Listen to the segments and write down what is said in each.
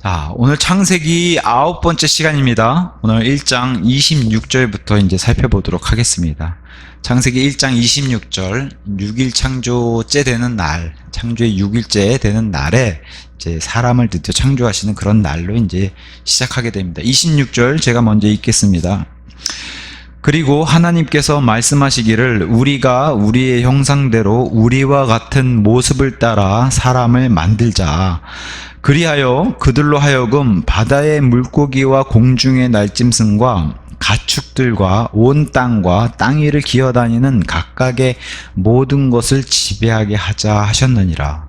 자, 오늘 창세기 9번째 시간입니다. 오늘 1장 26절부터 이제 살펴보도록 하겠습니다. 창세기 1장 26절, 6일 창조째 되는 날, 창조의 6일째 되는 날에 이제 사람을 드디어 창조하시는 그런 날로 이제 시작하게 됩니다. 26절 제가 먼저 읽겠습니다. 그리고 하나님께서 말씀하시기를 우리가 우리의 형상대로 우리와 같은 모습을 따라 사람을 만들자. 그리하여 그들로 하여금 바다의 물고기와 공중의 날짐승과 가축들과 온 땅과 땅 위를 기어다니는 각각의 모든 것을 지배하게 하자 하셨느니라.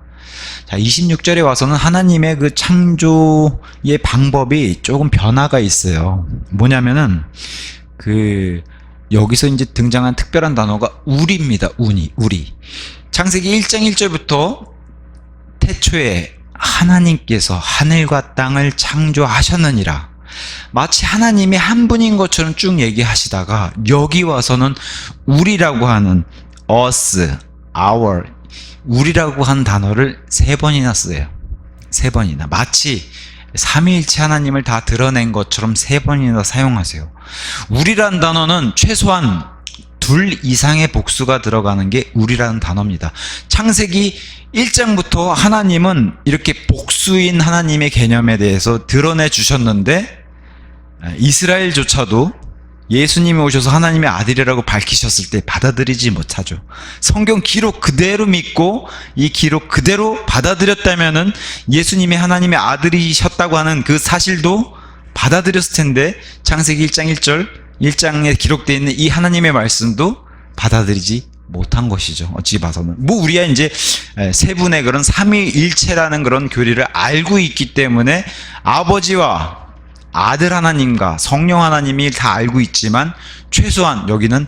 자, 26절에 와서는 하나님의 그 창조의 방법이 조금 변화가 있어요. 뭐냐면은 여기서 이제 등장한 특별한 단어가 우리입니다. 우리. 창세기 1장 1절부터 태초에 하나님께서 하늘과 땅을 창조하셨느니라. 마치 하나님이 한 분인 것처럼 쭉 얘기하시다가 여기 와서는 우리라고 하는 us, our, 우리라고 한 단어를 3번이나 써요. 3번이나. 마치 삼위일체 하나님을 다 드러낸 것처럼 3번이나 사용하세요. 우리란 단어는 최소한 2 이상의 복수가 들어가는 게 우리라는 단어입니다. 창세기 1장부터 하나님은 이렇게 복수인 하나님의 개념에 대해서 드러내 주셨는데 이스라엘조차도 예수님이 오셔서 하나님의 아들이라고 밝히셨을 때 받아들이지 못하죠. 성경 기록 그대로 믿고 이 기록 그대로 받아들였다면은 예수님이 하나님의 아들이셨다고 하는 그 사실도 받아들였을 텐데 창세기 1장 1절 1장에 기록되어 있는 이 하나님의 말씀도 받아들이지 못한 것이죠. 어찌 봐서는 우리야 이제 세 분의 그런 삼위일체라는 그런 교리를 알고 있기 때문에 아버지와 아들 하나님과 성령 하나님이 다 알고 있지만 최소한 여기는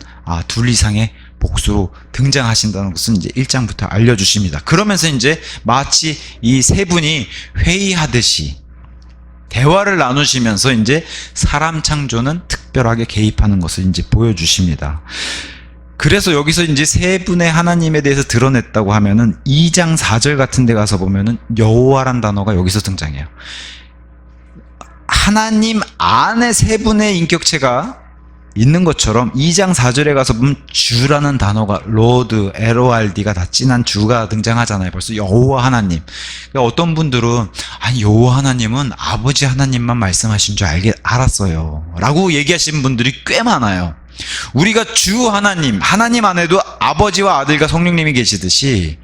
2 이상의 복수로 등장하신다는 것은 이제 1장부터 알려주십니다. 그러면서 이제 마치 이 세 분이 회의하듯이 대화를 나누시면서 이제 사람 창조는 특별하게 개입하는 것을 이제 보여주십니다. 그래서 여기서 이제 세 분의 하나님에 대해서 드러냈다고 하면은 2장 4절 같은 데 가서 보면은 여호와란 단어가 여기서 등장해요. 하나님 안에 세 분의 인격체가 있는 것처럼 2장 4절에 가서 보면 주라는 단어가 로드, LORD가 다 진한 주가 등장하잖아요. 벌써 여호와 하나님. 그러니까 어떤 분들은 아니 여호와 하나님은 아버지 하나님만 말씀하신 줄 알았어요 라고 얘기하시는 분들이 꽤 많아요. 우리가 주 하나님 안에도 아버지와 아들과 성령님이 계시듯이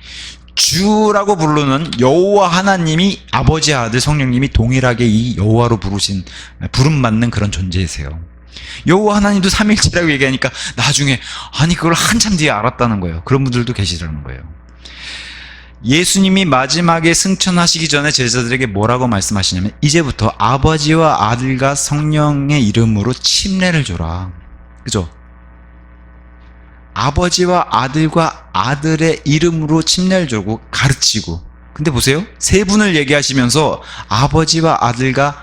주라고 부르는 여호와 하나님이 아버지, 아들, 성령님이 동일하게 이 여호와로 부름받는 그런 존재이세요. 여호와 하나님도 삼일체라고 얘기하니까 나중에 아니 그걸 한참 뒤에 알았다는 거예요. 그런 분들도 계시라는 거예요. 예수님이 마지막에 승천하시기 전에 제자들에게 뭐라고 말씀하시냐면 이제부터 아버지와 아들과 성령의 이름으로 침례를 줘라. 그죠? 아버지와 아들과 아들의 이름으로 침례를 주고 가르치고. 근데 보세요. 세 분을 얘기하시면서 아버지와 아들과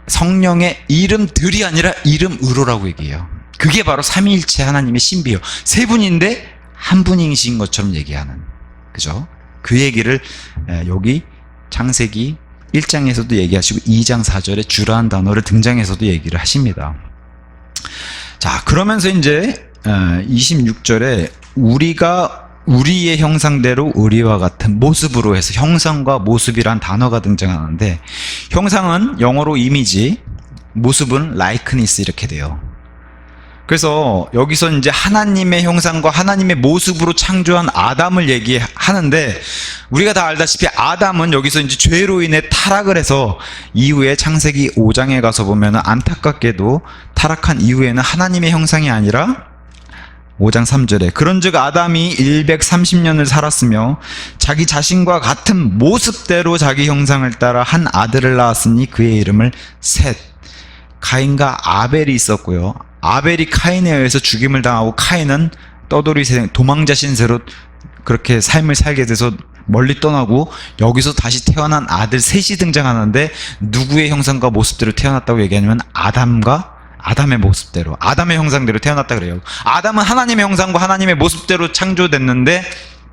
성령의 이름들이 아니라 이름으로라고 얘기해요. 그게 바로 삼위일체 하나님의 신비요. 세 분인데 한 분이신 것처럼 얘기하는. 그죠? 그 얘기를 여기 창세기 1장에서도 얘기하시고 2장 4절에 주라는 단어를 등장해서도 얘기를 하십니다. 자, 그러면서 이제 26절에 우리가 우리의 형상대로 우리와 같은 모습으로 해서 형상과 모습이란 단어가 등장하는데 형상은 영어로 이미지, 모습은 likeness 이렇게 돼요. 그래서 여기서 이제 하나님의 형상과 하나님의 모습으로 창조한 아담을 얘기하는데 우리가 다 알다시피 아담은 여기서 이제 죄로 인해 타락을 해서 이후에 창세기 5장에 가서 보면 안타깝게도 타락한 이후에는 하나님의 형상이 아니라 5장 3절에 그런즉 아담이 130년을 살았으며 자기 자신과 같은 모습대로 자기 형상을 따라 한 아들을 낳았으니 그의 이름을 셋. 가인과 아벨이 있었고요. 아벨이 카인에 의해서 죽임을 당하고 카인은 떠돌이 세상 도망자 신세로 그렇게 삶을 살게 돼서 멀리 떠나고 여기서 다시 태어난 아들 셋이 등장하는데 누구의 형상과 모습대로 태어났다고 얘기하냐면 아담의 모습대로, 아담의 형상대로 태어났다 그래요. 아담은 하나님의 형상과 하나님의 모습대로 창조됐는데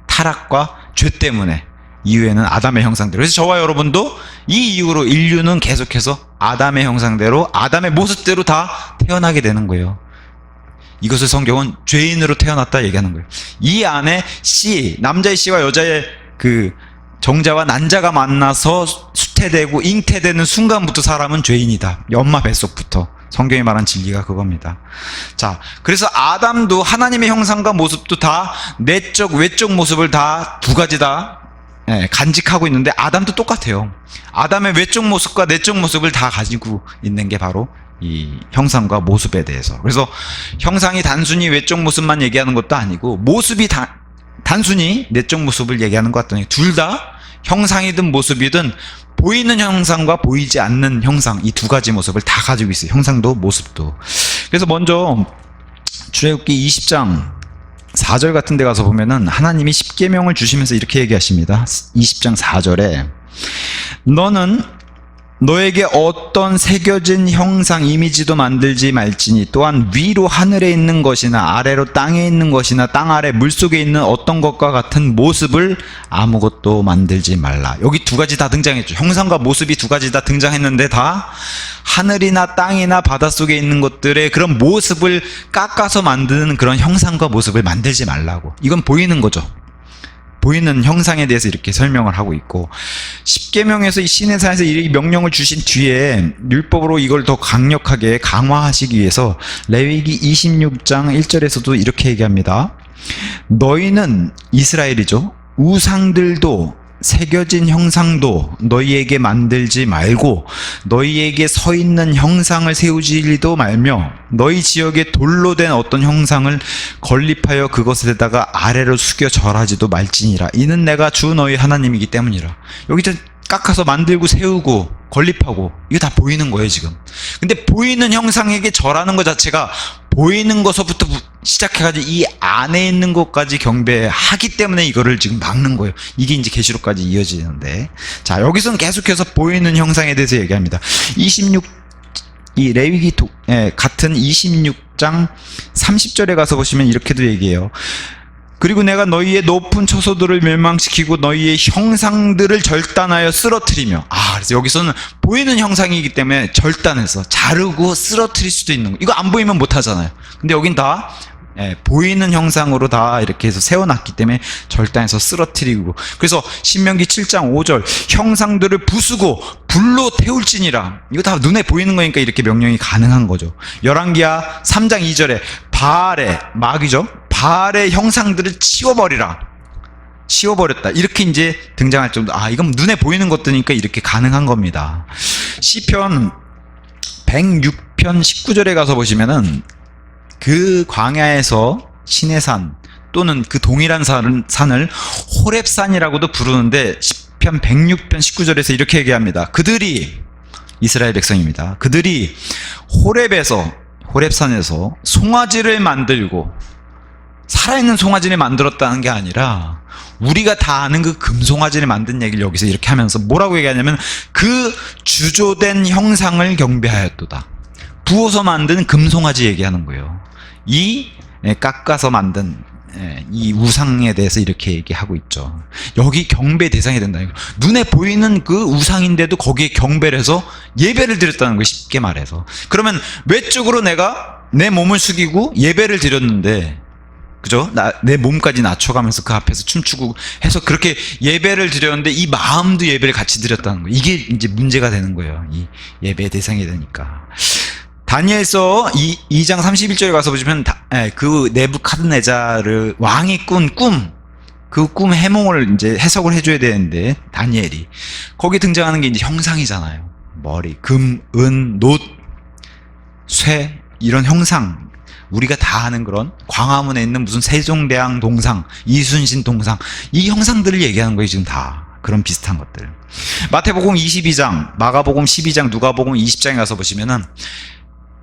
타락과 죄 때문에 이후에는 아담의 형상대로. 그래서 저와 여러분도 이 이후로 인류는 계속해서 아담의 형상대로, 아담의 모습대로 다 태어나게 되는 거예요. 이것을 성경은 죄인으로 태어났다 얘기하는 거예요. 이 안에 씨, 남자의 씨와 여자의 그 정자와 난자가 만나서 수태되고 잉태되는 순간부터 사람은 죄인이다. 엄마 뱃속부터. 성경이 말한 진리가 그겁니다. 자, 그래서 아담도 하나님의 형상과 모습도 다 내적, 외적 모습을 다 두 가지 다 간직하고 있는데 아담도 똑같아요. 아담의 외적 모습과 내적 모습을 다 가지고 있는 게 바로 이 형상과 모습에 대해서. 그래서 형상이 단순히 외적 모습만 얘기하는 것도 아니고 모습이 단순히 내적 모습을 얘기하는 것 같더니 둘 다 형상이든 모습이든 보이는 형상과 보이지 않는 형상, 이 두 가지 모습을 다 가지고 있어요. 형상도 모습도. 그래서 먼저 출애굽기 20장 4절 같은 데 가서 보면은 하나님이 십계명을 주시면서 이렇게 얘기하십니다. 20장 4절에 너는 너에게 어떤 새겨진 형상 이미지도 만들지 말지니 또한 위로 하늘에 있는 것이나 아래로 땅에 있는 것이나 땅 아래 물속에 있는 어떤 것과 같은 모습을 아무것도 만들지 말라. 여기 두 가지 다 등장했죠. 형상과 모습이 두 가지 다 등장했는데 다 하늘이나 땅이나 바닷속에 있는 것들의 그런 모습을 깎아서 만드는 그런 형상과 모습을 만들지 말라고. 이건 보이는 거죠. 보이는 형상에 대해서 이렇게 설명을 하고 있고, 십계명에서 이 시내산에서 이 명령을 주신 뒤에 율법으로 이걸 더 강력하게 강화하시기 위해서 레위기 26장 1절에서도 이렇게 얘기합니다. 너희는 이스라엘이죠. 우상들도 새겨진 형상도 너희에게 만들지 말고 너희에게 서 있는 형상을 세우지도 말며 너희 지역에 돌로 된 어떤 형상을 건립하여 그것에다가 아래로 숙여 절하지도 말지니라. 이는 내가 주 너희 하나님이기 때문이라. 여기서 깎아서 만들고 세우고 건립하고 이거 다 보이는 거예요 지금. 근데 보이는 형상에게 절하는 것 자체가 보이는 것부터 시작해가지고 이 안에 있는 것까지 경배하기 때문에 이거를 지금 막는 거예요. 이게 이제 계시록까지 이어지는데, 자 여기서는 계속해서 보이는 형상에 대해서 얘기합니다. 이 레위기 같은 26장 30절에 가서 보시면 이렇게도 얘기해요. 그리고 내가 너희의 높은 처소들을 멸망시키고 너희의 형상들을 절단하여 쓰러뜨리며. 그래서 여기서는 보이는 형상이기 때문에 절단해서 자르고 쓰러뜨릴 수도 있는 거. 이거 안 보이면 못 하잖아요. 근데 여긴 다 보이는 형상으로 다 이렇게 해서 세워놨기 때문에 절단해서 쓰러뜨리고. 그래서 신명기 7장 5절 형상들을 부수고 불로 태울지니라. 이거 다 눈에 보이는 거니까 이렇게 명령이 가능한 거죠. 열왕기하 3장 2절에 바알의 마귀죠. 바알의 형상들을 치워버렸다. 이렇게 이제 등장할 정도. 이건 눈에 보이는 것들이니까 이렇게 가능한 겁니다. 시편 106편 19절에 가서 보시면은 그 광야에서 시내산 또는 그 동일한 산을 호렙산이라고도 부르는데 시편 106편 19절에서 이렇게 얘기합니다. 그들이 이스라엘 백성입니다. 그들이 호렙산에서 송아지를 만들고 살아있는 송아지를 만들었다는 게 아니라 우리가 다 아는 그 금송아지를 만든 얘기를 여기서 이렇게 하면서 뭐라고 얘기하냐면 그 주조된 형상을 경배하였도다. 부어서 만든 금송아지 얘기하는 거예요. 이 깎아서 만든 이 우상에 대해서 이렇게 얘기하고 있죠. 여기 경배 대상이 된다는 거예요. 눈에 보이는 그 우상인데도 거기에 경배를 해서 예배를 드렸다는 거예요. 쉽게 말해서. 그러면 외적으로 내가 내 몸을 숙이고 예배를 드렸는데, 그죠? 내 몸까지 낮춰가면서 그 앞에서 춤추고 해서 그렇게 예배를 드렸는데 이 마음도 예배를 같이 드렸다는 거예요. 이게 이제 문제가 되는 거예요. 이 예배의 대상이 되니까. 다니엘서 2장 31절에 가서 보시면 그 네부카드네자르 왕이 꾼 그 꿈 해몽을 이제 해석을 해줘야 되는데 다니엘이 거기 등장하는 게 이제 형상이잖아요. 머리, 금, 은, 놋, 쇠 이런 형상. 우리가 다 아는 그런 광화문에 있는 무슨 세종대왕 동상, 이순신 동상 이 형상들을 얘기하는 거예요. 지금 다 그런 비슷한 것들. 마태복음 22장, 마가복음 12장, 누가복음 20장에 가서 보시면은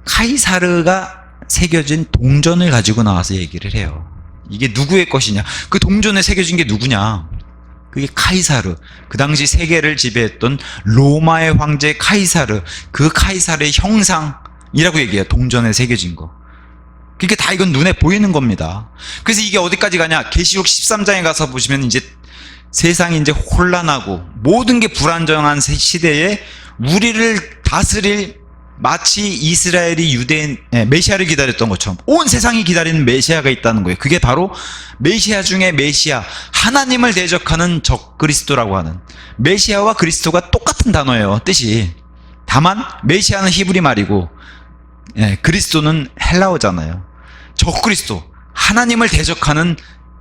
카이사르가 새겨진 동전을 가지고 나와서 얘기를 해요. 이게 누구의 것이냐? 그 동전에 새겨진 게 누구냐? 그게 카이사르. 그 당시 세계를 지배했던 로마의 황제 카이사르. 그 카이사르의 형상이라고 얘기해요. 동전에 새겨진 거. 그러니까 다 이건 눈에 보이는 겁니다. 그래서 이게 어디까지 가냐? 계시록 13장에 가서 보시면 이제 세상이 이제 혼란하고 모든 게 불안정한 시대에 우리를 다스릴, 마치 이스라엘이 유대인 메시아를 기다렸던 것처럼 온 세상이 기다리는 메시아가 있다는 거예요. 그게 바로 메시아 중에 메시아, 하나님을 대적하는 적그리스도라고 하는, 메시아와 그리스도가 똑같은 단어예요, 뜻이. 다만 메시아는 히브리 말이고 그리스도는 헬라어잖아요. 적그리스도, 하나님을 대적하는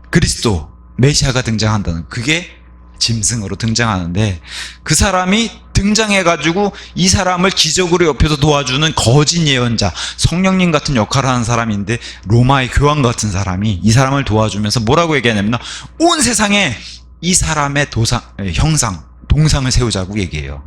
그리스도, 메시아가 등장한다는, 그게 짐승으로 등장하는데, 그 사람이 등장해가지고 이 사람을 기적으로 옆에서 도와주는 거짓 예언자, 성령님 같은 역할을 하는 사람인데, 로마의 교황 같은 사람이 이 사람을 도와주면서 뭐라고 얘기하냐면, 온 세상에 이 사람의 형상, 동상을 세우자고 얘기해요.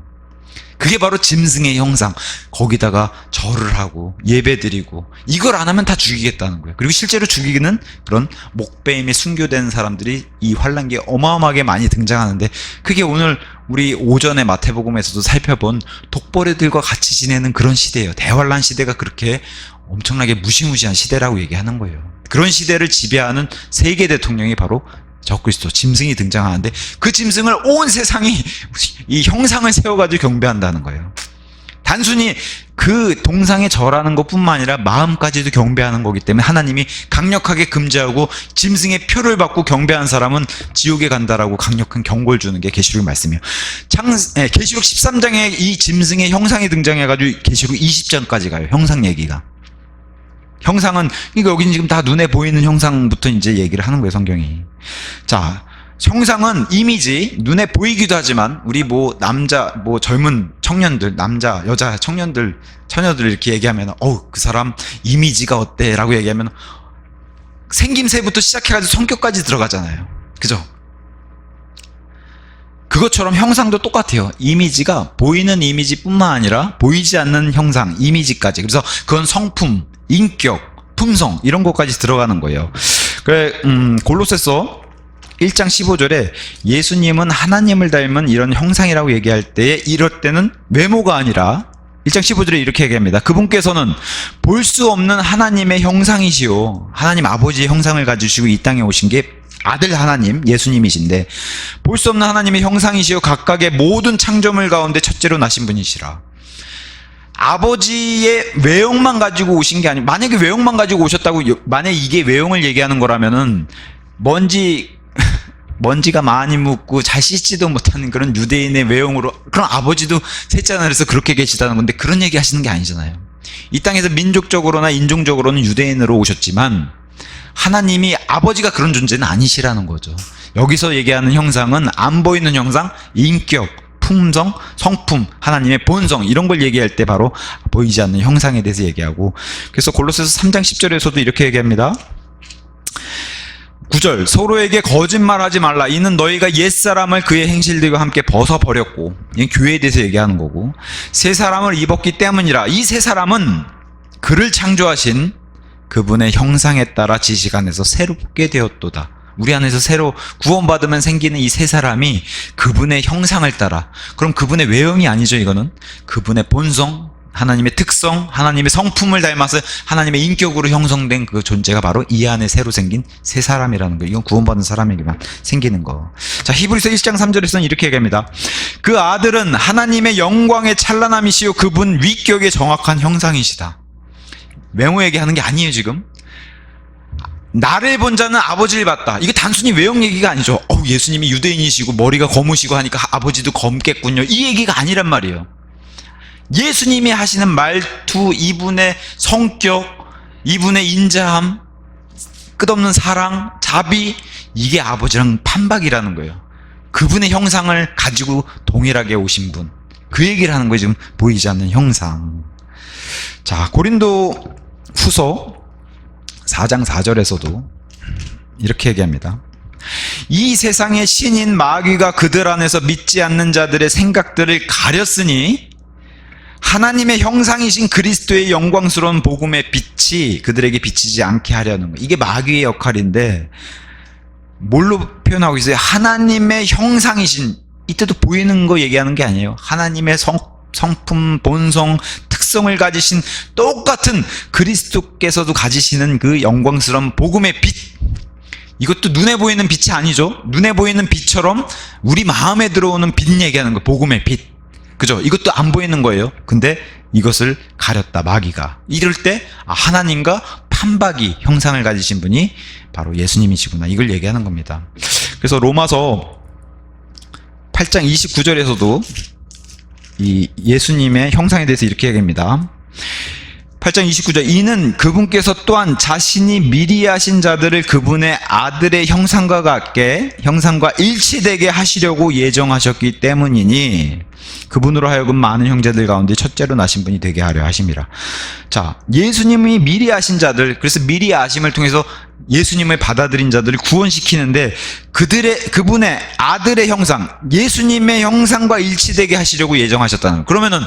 그게 바로 짐승의 형상. 거기다가 절을 하고 예배드리고, 이걸 안 하면 다 죽이겠다는 거예요. 그리고 실제로 죽이는 그런 목베임에 순교된 사람들이 이 환란기에 어마어마하게 많이 등장하는데, 그게 오늘 우리 오전에 마태복음에서도 살펴본 독버리들과 같이 지내는 그런 시대예요. 대환란 시대가 그렇게 엄청나게 무시무시한 시대라고 얘기하는 거예요. 그런 시대를 지배하는 세계 대통령이 바로 적그리스도, 짐승이 등장하는데, 그 짐승을 온 세상이 이 형상을 세워가지고 경배한다는 거예요. 단순히 그 동상에 절하는 것뿐만 아니라 마음까지도 경배하는 거기 때문에 하나님이 강력하게 금지하고, 짐승의 표를 받고 경배한 사람은 지옥에 간다라고 강력한 경고를 주는 게 계시록 말씀이에요. 계시록 13장에 이 짐승의 형상이 등장해가지고 계시록 20장까지 가요. 형상 얘기가. 형상은, 그러니까 여기는 지금 다 눈에 보이는 형상부터 이제 얘기를 하는 거예요, 성경이. 자, 형상은 이미지, 눈에 보이기도 하지만, 우리 젊은 청년들, 남자, 여자 청년들, 처녀들 이렇게 얘기하면, 그 사람 이미지가 어때? 라고 얘기하면, 생김새부터 시작해가지고 성격까지 들어가잖아요. 그죠? 그것처럼 형상도 똑같아요. 이미지가 보이는 이미지뿐만 아니라 보이지 않는 형상, 이미지까지. 그래서 그건 성품, 인격, 품성, 이런 것까지 들어가는 거예요. 그래, 골로새서 1장 15절에 예수님은 하나님을 닮은 이런 형상이라고 얘기할 때에, 이럴 때는 외모가 아니라 1장 15절에 이렇게 얘기합니다. 그분께서는 볼 수 없는 하나님의 형상이시오. 하나님 아버지의 형상을 가지시고 이 땅에 오신 게 아들 하나님, 예수님이신데, 볼 수 없는 하나님의 형상이시오. 각각의 모든 창조물 가운데 첫째로 나신 분이시라. 아버지의 외형만 가지고 오신 게 아니고, 만약에 외형만 가지고 오셨다고, 만약에 이게 외형을 얘기하는 거라면은 먼지가 많이 묻고 잘 씻지도 못하는 그런 유대인의 외형으로, 그럼 아버지도 셋째 하늘에서 그렇게 계시다는 건데, 그런 얘기 하시는 게 아니잖아요. 이 땅에서 민족적으로나 인종적으로는 유대인으로 오셨지만 하나님이 아버지가 그런 존재는 아니시라는 거죠. 여기서 얘기하는 형상은 안 보이는 형상, 인격, 품성, 성품, 하나님의 본성, 이런 걸 얘기할 때 바로 보이지 않는 형상에 대해서 얘기하고, 그래서 골로새서 3장 10절에서도 이렇게 얘기합니다. 9절, 서로에게 거짓말하지 말라. 이는 너희가 옛사람을 그의 행실들과 함께 벗어버렸고, 이건 교회에 대해서 얘기하는 거고, 새 사람을 입었기 때문이라. 이 새 사람은 그를 창조하신 그분의 형상에 따라 지식 안에서 새롭게 되었도다. 우리 안에서 새로 구원받으면 생기는 이 새 사람이 그분의 형상을 따라, 그럼 그분의 외형이 아니죠. 이거는 그분의 본성, 하나님의 특성, 하나님의 성품을 닮아서 하나님의 인격으로 형성된 그 존재가 바로 이 안에 새로 생긴 새 사람이라는 거예요. 이건 구원받은 사람에게만 생기는 거. 자, 히브리서 1장 3절에서는 이렇게 얘기합니다. 그 아들은 하나님의 영광의 찬란함이시요 그분 위격의 정확한 형상이시다. 외모 얘기하는 게 아니에요. 지금 나를 본 자는 아버지를 봤다. 이게 단순히 외형 얘기가 아니죠. 예수님이 유대인이시고 머리가 검으시고 하니까 아버지도 검겠군요, 이 얘기가 아니란 말이에요. 예수님이 하시는 말투, 이분의 성격, 이분의 인자함, 끝없는 사랑, 자비, 이게 아버지랑 판박이라는 거예요. 그분의 형상을 가지고 동일하게 오신 분, 그 얘기를 하는 거예요. 지금 보이지 않는 형상. 자, 고린도 후서 4장 4절에서도 이렇게 얘기합니다. 이 세상의 신인 마귀가 그들 안에서 믿지 않는 자들의 생각들을 가렸으니 하나님의 형상이신 그리스도의 영광스러운 복음의 빛이 그들에게 비치지 않게 하려는 거예요. 이게 마귀의 역할인데, 뭘로 표현하고 있어요? 하나님의 형상이신, 이때도 보이는 거 얘기하는 게 아니에요. 하나님의 성품, 본성, 특성을 가지신 똑같은 그리스도께서도 가지시는 그 영광스러운 복음의 빛, 이것도 눈에 보이는 빛이 아니죠. 눈에 보이는 빛처럼 우리 마음에 들어오는 빛 얘기하는 거, 복음의 빛. 그죠? 이것도 안 보이는 거예요. 근데 이것을 가렸다, 마귀가. 이럴 때 하나님과 판박이 형상을 가지신 분이 바로 예수님이시구나, 이걸 얘기하는 겁니다. 그래서 로마서 8장 29절에서도 이 예수님의 형상에 대해서 이렇게 얘기합니다. 8장 29절, 이는 그분께서 또한 자신이 미리 하신 자들을 그분의 아들의 형상과 같게, 형상과 일치되게 하시려고 예정하셨기 때문이니 그분으로 하여금 많은 형제들 가운데 첫째로 나신 분이 되게 하려 하심이라. 자, 예수님이 미리 하신 자들, 그래서 미리 아심을 통해서 예수님을 받아들인 자들을 구원시키는데 그분의 아들의 형상, 예수님의 형상과 일치되게 하시려고 예정하셨다는. 그러면은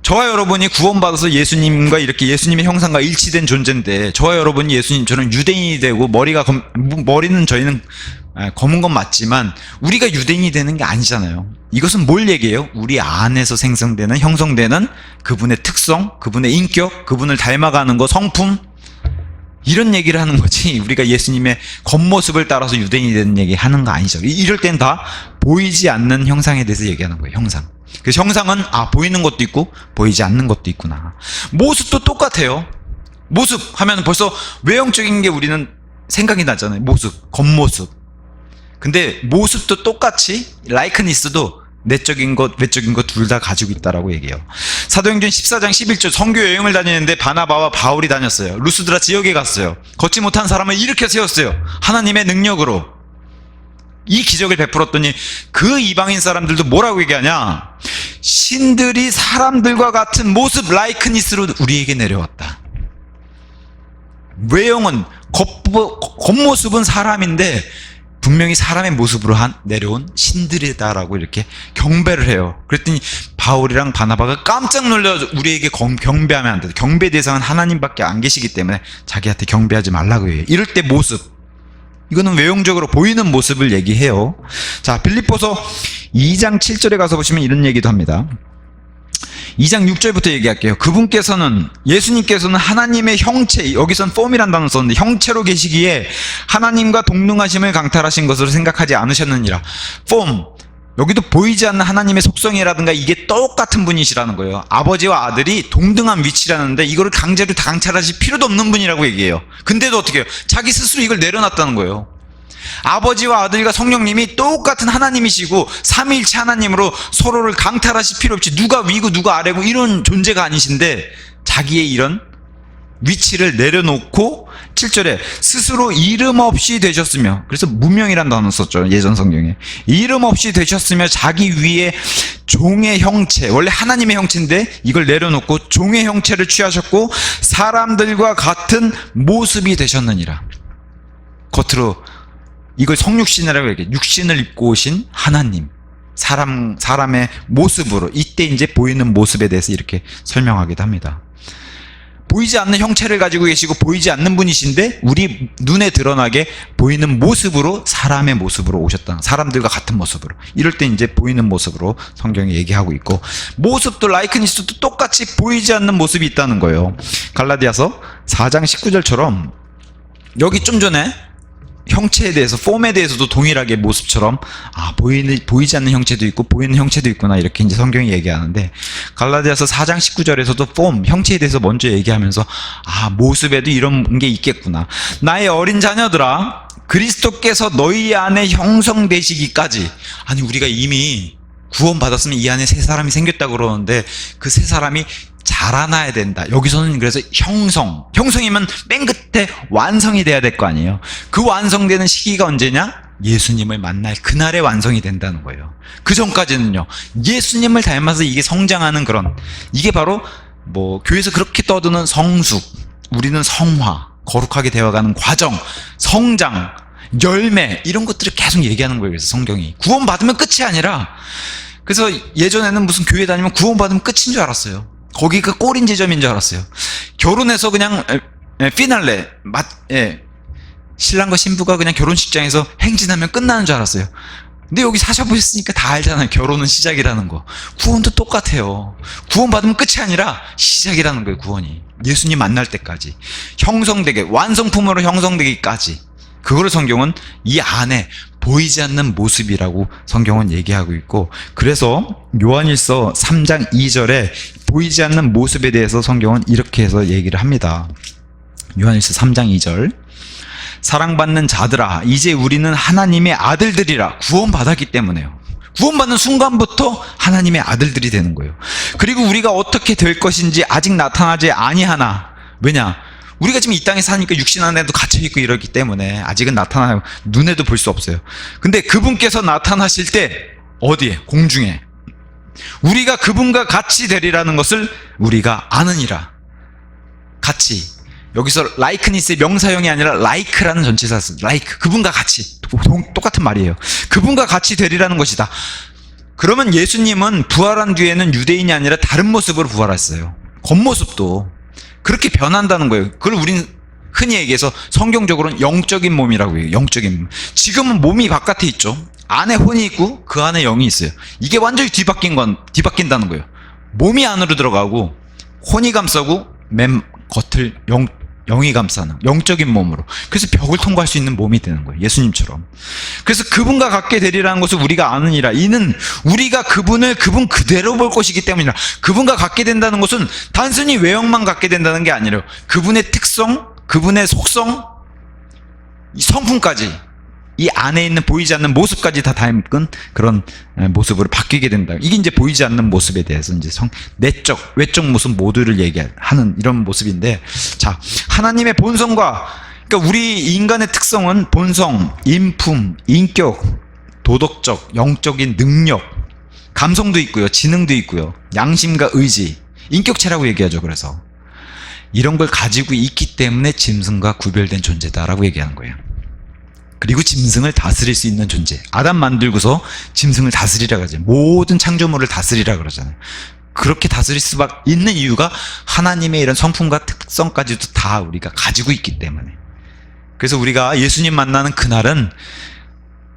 저와 여러분이 구원받아서 예수님과 이렇게 예수님의 형상과 일치된 존재인데, 저와 여러분이 예수님처럼 유대인이 되고 머리는 저희는 검은 건 맞지만 우리가 유대인이 되는 게 아니잖아요. 이것은 뭘 얘기해요? 우리 안에서 생성되는, 형성되는 그분의 특성, 그분의 인격, 그분을 닮아가는 거, 성품, 이런 얘기를 하는 거지, 우리가 예수님의 겉모습을 따라서 유대인이 되는 얘기 하는 거 아니죠. 이럴 땐 다 보이지 않는 형상에 대해서 얘기하는 거예요. 형상. 그래서 형상은 보이는 것도 있고 보이지 않는 것도 있구나. 모습도 똑같아요. 모습 하면 벌써 외형적인 게 우리는 생각이 나잖아요. 모습, 겉모습. 근데 모습도 똑같이 라이크니스도 내적인 것, 외적인 것 둘 다 가지고 있다라고 얘기해요. 사도행전 14장 11절, 선교 여행을 다니는데 바나바와 바울이 다녔어요. 루스드라 지역에 갔어요. 걷지 못한 사람을 일으켜 세웠어요. 하나님의 능력으로 이 기적을 베풀었더니 그 이방인 사람들도 뭐라고 얘기하냐? 신들이 사람들과 같은 모습, 라이크니스로 우리에게 내려왔다. 외형은 겉모습은 사람인데 분명히 사람의 모습으로 내려온 신들이다라고 이렇게 경배를 해요. 그랬더니 바울이랑 바나바가 깜짝 놀라 우리에게 경배하면 안 돼. 경배 대상은 하나님밖에 안 계시기 때문에 자기한테 경배하지 말라고 해요. 이럴 때 모습, 이거는 외형적으로 보이는 모습을 얘기해요. 자, 빌립보서 2장 7절에 가서 보시면 이런 얘기도 합니다. 2장 6절부터 얘기할게요. 그분께서는, 예수님께서는 하나님의 형체, 여기선 form이란 단어 썼는데 형체로 계시기에 하나님과 동등하심을 강탈하신 것으로 생각하지 않으셨느니라. form, 여기도 보이지 않는 하나님의 속성이라든가 이게 똑같은 분이시라는 거예요. 아버지와 아들이 동등한 위치라는데 이거를 강제로 강탈하실 필요도 없는 분이라고 얘기해요. 근데도 어떻게 해요? 자기 스스로 이걸 내려놨다는 거예요. 아버지와 아들과 성령님이 똑같은 하나님이시고 삼위일체 하나님으로 서로를 강탈하실 필요 없이 누가 위고 누가 아래고 이런 존재가 아니신데 자기의 이런 위치를 내려놓고 7절에 스스로 이름 없이 되셨으며, 그래서 무명이란 단어 썼죠, 예전 성경에. 이름 없이 되셨으며 자기 위에 종의 형체, 원래 하나님의 형체인데 이걸 내려놓고 종의 형체를 취하셨고 사람들과 같은 모습이 되셨느니라. 겉으로 이걸 성육신이라고 얘기해요. 육신을 입고 오신 하나님, 사람의 모습으로, 이때 이제 보이는 모습에 대해서 이렇게 설명하기도 합니다. 보이지 않는 형체를 가지고 계시고 보이지 않는 분이신데 우리 눈에 드러나게 보이는 모습으로, 사람의 모습으로 오셨다. 사람들과 같은 모습으로. 이럴 때 이제 보이는 모습으로 성경이 얘기하고 있고, 모습도 라이크니스도 똑같이 보이지 않는 모습이 있다는 거예요. 갈라디아서 4장 19절처럼 여기 좀 전에 형체에 대해서, 폼에 대해서도 동일하게 모습처럼 보이지 않는 형체도 있고 보이는 형체도 있구나, 이렇게 이제 성경이 얘기하는데, 갈라디아서 4장 19절에서도 폼, 형체에 대해서 먼저 얘기하면서 모습에도 이런 게 있겠구나. 나의 어린 자녀들아, 그리스도께서 너희 안에 형성되시기까지. 아니, 우리가 이미 구원받았으면 이 안에 새 사람이 생겼다고 그러는데 그 새 사람이 자라나야 된다. 여기서는 그래서 형성이면 맨 끝에 완성이 돼야 될 거 아니에요. 그 완성되는 시기가 언제냐? 예수님을 만날 그날에 완성이 된다는 거예요. 그 전까지는요, 예수님을 닮아서 이게 성장하는 그런, 이게 바로 교회에서 그렇게 떠드는 성숙, 우리는 성화, 거룩하게 되어가는 과정, 성장, 열매, 이런 것들을 계속 얘기하는 거예요. 그래서 성경이 구원받으면 끝이 아니라, 그래서 예전에는 무슨 교회 다니면 구원받으면 끝인 줄 알았어요. 거기가 꼬린 지점인 줄 알았어요. 결혼해서 그냥 피날레, 신랑과 신부가 그냥 결혼식장에서 행진하면 끝나는 줄 알았어요. 근데 여기 사셔보셨으니까 다 알잖아요. 결혼은 시작이라는 거. 구원도 똑같아요. 구원받으면 끝이 아니라 시작이라는 거예요. 구원이 예수님 만날 때까지, 형성되게, 완성품으로 형성되기까지. 그거를 성경은 이 안에 보이지 않는 모습이라고 성경은 얘기하고 있고, 그래서 요한일서 3장 2절에 보이지 않는 모습에 대해서 성경은 이렇게 해서 얘기를 합니다. 요한일서 3장 2절. 사랑받는 자들아, 이제 우리는 하나님의 아들들이라. 구원받았기 때문에요. 구원받는 순간부터 하나님의 아들들이 되는 거예요. 그리고 우리가 어떻게 될 것인지 아직 나타나지 아니하나. 왜냐? 우리가 지금 이 땅에 사니까 육신 안에도 갇혀있고 이러기 때문에 아직은 나타나요. 눈에도 볼 수 없어요. 근데 그분께서 나타나실 때 어디에? 공중에. 우리가 그분과 같이 되리라는 것을 우리가 아느니라. 같이. 여기서 라이크니스의 명사형이 아니라 라이크라는 전치사 썼어요. 라이크. 그분과 같이. 똑같은 말이에요. 그분과 같이 되리라는 것이다. 그러면 예수님은 부활한 뒤에는 유대인이 아니라 다른 모습으로 부활했어요. 겉모습도 그렇게 변한다는 거예요. 그걸 우린 흔히 얘기해서 성경적으로는 영적인 몸이라고 해요. 영적인 몸. 지금은 몸이 바깥에 있죠. 안에 혼이 있고 그 안에 영이 있어요. 이게 완전히 뒤바뀐다는 거예요. 몸이 안으로 들어가고 혼이 감싸고 맨 겉을 영이 감싸는 영적인 몸으로. 그래서 벽을 통과할 수 있는 몸이 되는 거예요. 예수님처럼. 그래서 그분과 같게 되리라는 것을 우리가 아느니라. 이는 우리가 그분 그대로 볼 것이기 때문이라. 그분과 같게 된다는 것은 단순히 외형만 갖게 된다는 게 아니라 그분의 특성, 그분의 속성, 이 성품까지, 이 안에 있는 보이지 않는 모습까지 다 담은 그런 모습으로 바뀌게 된다. 이게 이제 보이지 않는 모습에 대해서 이제 내적, 외적 모습 모두를 얘기하는 이런 모습인데, 자, 하나님의 본성과, 그러니까 우리 인간의 특성은 본성, 인품, 인격, 도덕적, 영적인 능력, 감성도 있고요, 지능도 있고요, 양심과 의지, 인격체라고 얘기하죠. 그래서 이런 걸 가지고 있기 때문에 짐승과 구별된 존재다라고 얘기하는 거예요. 그리고 짐승을 다스릴 수 있는 존재. 아담 만들고서 짐승을 다스리라 그러죠. 모든 창조물을 다스리라 그러잖아요. 그렇게 다스릴 수밖에 있는 이유가 하나님의 이런 성품과 특성까지도 다 우리가 가지고 있기 때문에. 그래서 우리가 예수님 만나는 그날은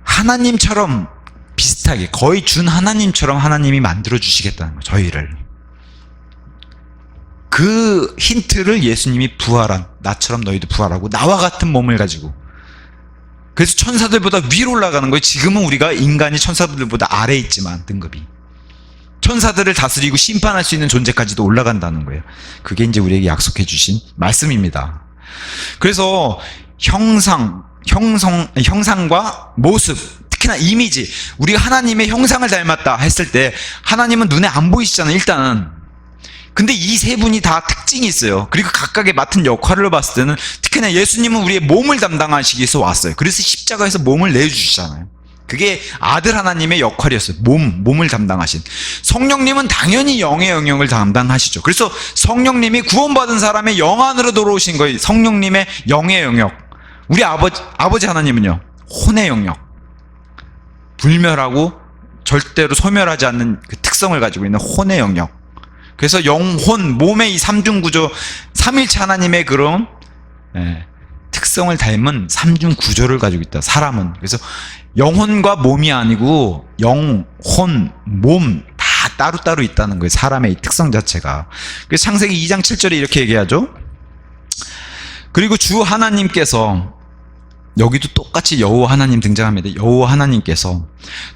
하나님처럼 비슷하게, 거의 준 하나님처럼 하나님이 만들어 주시겠다는 거예요. 저희를. 그 힌트를 예수님이 부활한, 나처럼 너희도 부활하고 나와 같은 몸을 가지고, 그래서 천사들보다 위로 올라가는 거예요. 지금은 우리가 인간이 천사들보다 아래에 있지만 등급이, 천사들을 다스리고 심판할 수 있는 존재까지도 올라간다는 거예요. 그게 이제 우리에게 약속해 주신 말씀입니다. 그래서 형상과 모습, 특히나 이미지, 우리가 하나님의 형상을 닮았다 했을 때 하나님은 눈에 안 보이시잖아요. 일단은. 근데 이 세 분이 다 특징이 있어요. 그리고 각각의 맡은 역할을 봤을 때는, 특히나 예수님은 우리의 몸을 담당하시기 위해서 왔어요. 그래서 십자가에서 몸을 내주시잖아요. 그게 아들 하나님의 역할이었어요. 몸을 담당하신. 성령님은 당연히 영의 영역을 담당하시죠. 그래서 성령님이 구원받은 사람의 영 안으로 들어오신 거예요. 성령님의 영의 영역. 우리 아버지 하나님은요, 혼의 영역. 불멸하고 절대로 소멸하지 않는 그 특성을 가지고 있는 혼의 영역. 그래서 영혼, 몸의 이 삼중구조, 삼일체 하나님의 그런 특성을 닮은 삼중구조를 가지고 있다. 사람은. 그래서 영혼과 몸이 아니고 영, 혼, 몸 다 따로따로 있다는 거예요. 사람의 이 특성 자체가. 그래서 창세기 2장 7절에 이렇게 얘기하죠. 그리고 주 하나님께서, 여기도 똑같이 여호와 하나님 등장합니다. 여호와 하나님께서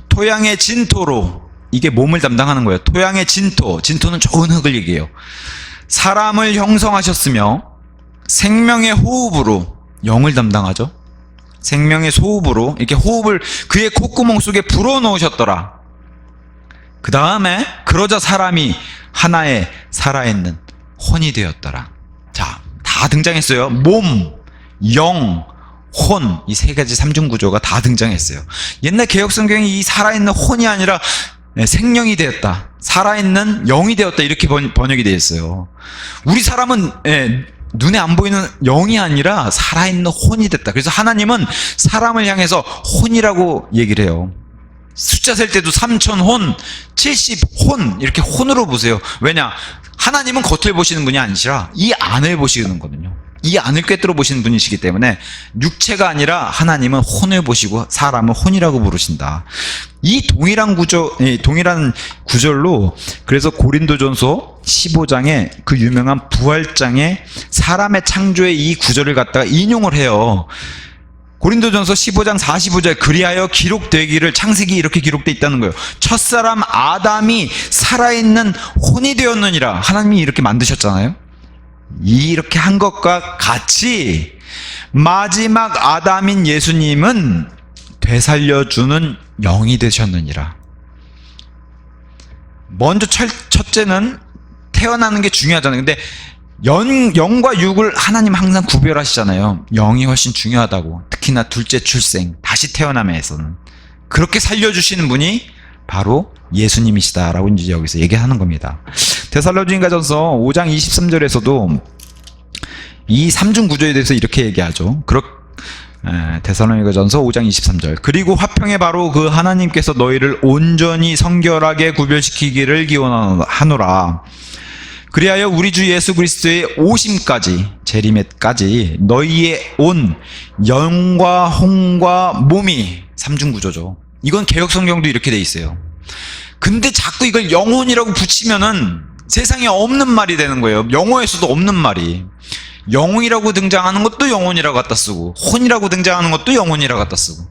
토양의 진토로, 이게 몸을 담당하는 거예요. 토양의 진토는 좋은 흙을 얘기해요. 사람을 형성하셨으며 생명의 호흡으로, 영을 담당하죠. 생명의 소흡으로 이렇게 호흡을 그의 콧구멍 속에 불어넣으셨더라. 그 다음에 그러자 사람이 하나의 살아있는 혼이 되었더라. 자, 다 등장했어요. 몸, 영, 혼, 이 세 가지 삼중구조가 다 등장했어요. 옛날 개혁성경이 이 살아있는 혼이 아니라 생명이 되었다, 살아있는 영이 되었다, 이렇게 번역이 되어 있어요. 우리 사람은 눈에 안 보이는 영이 아니라 살아있는 혼이 됐다. 그래서 하나님은 사람을 향해서 혼이라고 얘기를 해요. 숫자 셀 때도 3,000혼, 70혼 이렇게 혼으로 보세요. 왜냐? 하나님은 겉을 보시는 분이 아니시라 이 안을 보시는 거거든요. 이 안을 꿰뚫어 보시는 분이시기 때문에 육체가 아니라 하나님은 혼을 보시고 사람을 혼이라고 부르신다. 이 동일한 구절로, 그래서 고린도전서 15장에 그 유명한 부활장에 사람의 창조의 이 구절을 갖다가 인용을 해요. 고린도전서 15장 45절 그리하여 기록되기를 창세기 이렇게 기록되어 있다는 거예요. 첫사람 아담이 살아있는 혼이 되었느니라. 하나님이 이렇게 만드셨잖아요. 이렇게 한 것과 같이 마지막 아담인 예수님은 되살려주는 영이 되셨느니라. 먼저 첫째는 태어나는 게 중요하잖아요. 근데 영과 육을 하나님 항상 구별하시잖아요. 영이 훨씬 중요하다고. 특히나 둘째 출생, 다시 태어남에서는. 그렇게 살려주시는 분이 바로 예수님이시다라고 이제 여기서 얘기하는 겁니다. 데살로니가전서 5장 23절에서도 이 삼중 구조에 대해서 이렇게 얘기하죠. 데살로니가전서 5장 23절 그리고 화평에 바로 그 하나님께서 너희를 온전히 성결하게 구별시키기를 기원하노라. 그리하여 우리 주 예수 그리스도의 오심까지 재림에까지 너희의 온 영과 혼과 몸이 삼중구조죠. 이건 개역성경도 이렇게 돼 있어요. 근데 자꾸 이걸 영혼이라고 붙이면은 세상에 없는 말이 되는 거예요. 영어에서도 없는 말이. 영이라고 등장하는 것도 영혼이라고 갖다 쓰고 혼이라고 등장하는 것도 영혼이라고 갖다 쓰고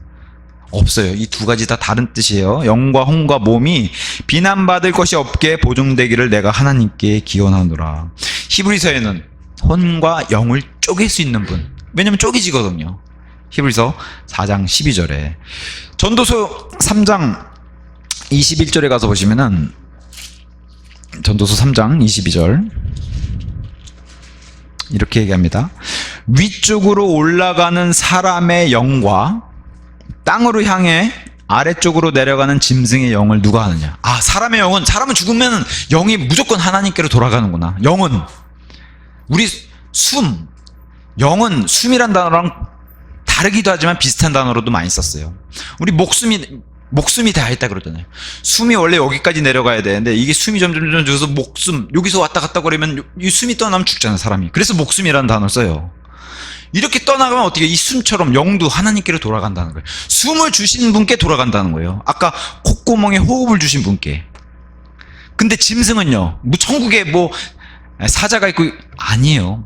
없어요. 이 두 가지 다 다른 뜻이에요. 영과 혼과 몸이 비난받을 것이 없게 보존되기를 내가 하나님께 기원하노라. 히브리서에는 혼과 영을 쪼갤 수 있는 분. 왜냐면 쪼개지거든요. 히브리서 4장 12절에 전도서 3장 21절에 가서 보시면은 전도서 3장 22절 이렇게 얘기합니다. 위쪽으로 올라가는 사람의 영과 땅으로 향해 아래쪽으로 내려가는 짐승의 영을 누가 하느냐. 사람의 영은, 사람은 죽으면 영이 무조건 하나님께로 돌아가는구나. 영은 우리 영은 숨이란 단어랑 다르기도 하지만 비슷한 단어로도 많이 썼어요. 우리 목숨이 다 있다 그러잖아요. 숨이 원래 여기까지 내려가야 되는데 이게 숨이 점점 줄어서 여기서 왔다 갔다 거리면 이 숨이 떠나면 죽잖아요, 사람이. 그래서 목숨이라는 단어를 써요. 이렇게 떠나가면 어떻게 이 숨처럼 영도 하나님께로 돌아간다는 거예요. 숨을 주신 분께 돌아간다는 거예요. 아까 콧구멍에 호흡을 주신 분께. 근데 짐승은요, 천국에 사자가 있고 아니에요.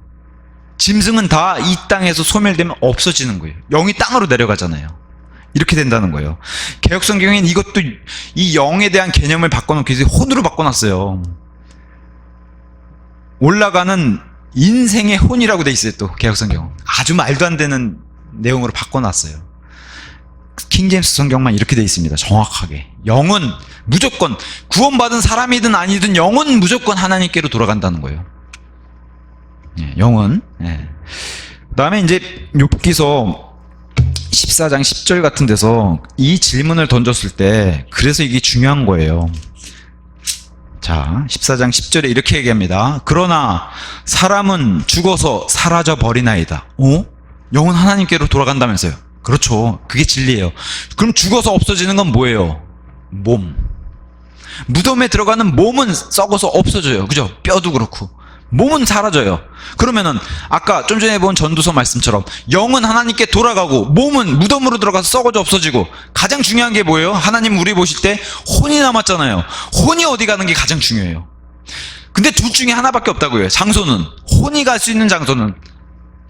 짐승은 다 이 땅에서 소멸되면 없어지는 거예요. 영이 땅으로 내려가잖아요. 이렇게 된다는 거예요. 개역성경엔 이것도 이 영에 대한 개념을 바꿔놓기 위해서 혼으로 바꿔놨어요. 올라가는 인생의 혼이라고 돼 있어요. 또 개역성경 아주 말도 안 되는 내용으로 바꿔놨어요. 킹제임스 성경만 이렇게 돼 있습니다. 정확하게 영은 무조건 구원받은 사람이든 아니든 영은 무조건 하나님께로 돌아간다는 거예요. 영은. 그 다음에 이제 욥기서 14장 10절 같은 데서 이 질문을 던졌을 때 그래서 이게 중요한 거예요. 자, 14장 10절에 이렇게 얘기합니다. 그러나 사람은 죽어서 사라져 버리나이다. 영은 하나님께로 돌아간다면서요. 그렇죠. 그게 진리예요. 그럼 죽어서 없어지는 건 뭐예요? 몸. 무덤에 들어가는 몸은 썩어서 없어져요. 그죠? 뼈도 그렇고. 몸은 사라져요. 그러면은 아까 좀 전에 본 전도서 말씀처럼 영은 하나님께 돌아가고 몸은 무덤으로 들어가서 썩어져 없어지고 가장 중요한 게 뭐예요? 하나님 우리 보실 때 혼이 남았잖아요. 혼이 어디 가는 게 가장 중요해요. 근데 둘 중에 하나밖에 없다고요. 장소는 혼이 갈 수 있는 장소는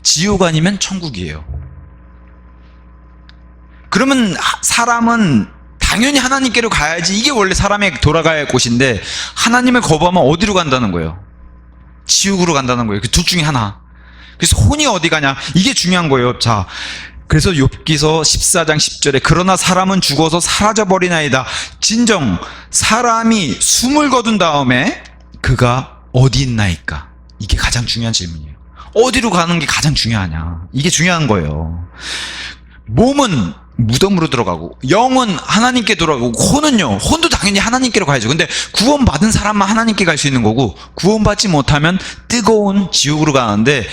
지옥 아니면 천국이에요. 그러면 사람은 당연히 하나님께로 가야지. 이게 원래 사람의 돌아가야 할 곳인데 하나님을 거부하면 어디로 간다는 거예요? 지옥으로 간다는 거예요. 그 둘 중에 하나. 그래서 혼이 어디 가냐? 이게 중요한 거예요. 자, 그래서 욥기서 14장 10절에 그러나 사람은 죽어서 사라져 버리나이다. 진정 사람이 숨을 거둔 다음에 그가 어디 있나이까? 이게 가장 중요한 질문이에요. 어디로 가는 게 가장 중요하냐? 이게 중요한 거예요. 몸은 무덤으로 들어가고 영은 하나님께 돌아가고 혼도 당연히 하나님께로 가야죠. 근데 구원받은 사람만 하나님께 갈 수 있는 거고 구원받지 못하면 뜨거운 지옥으로 가는데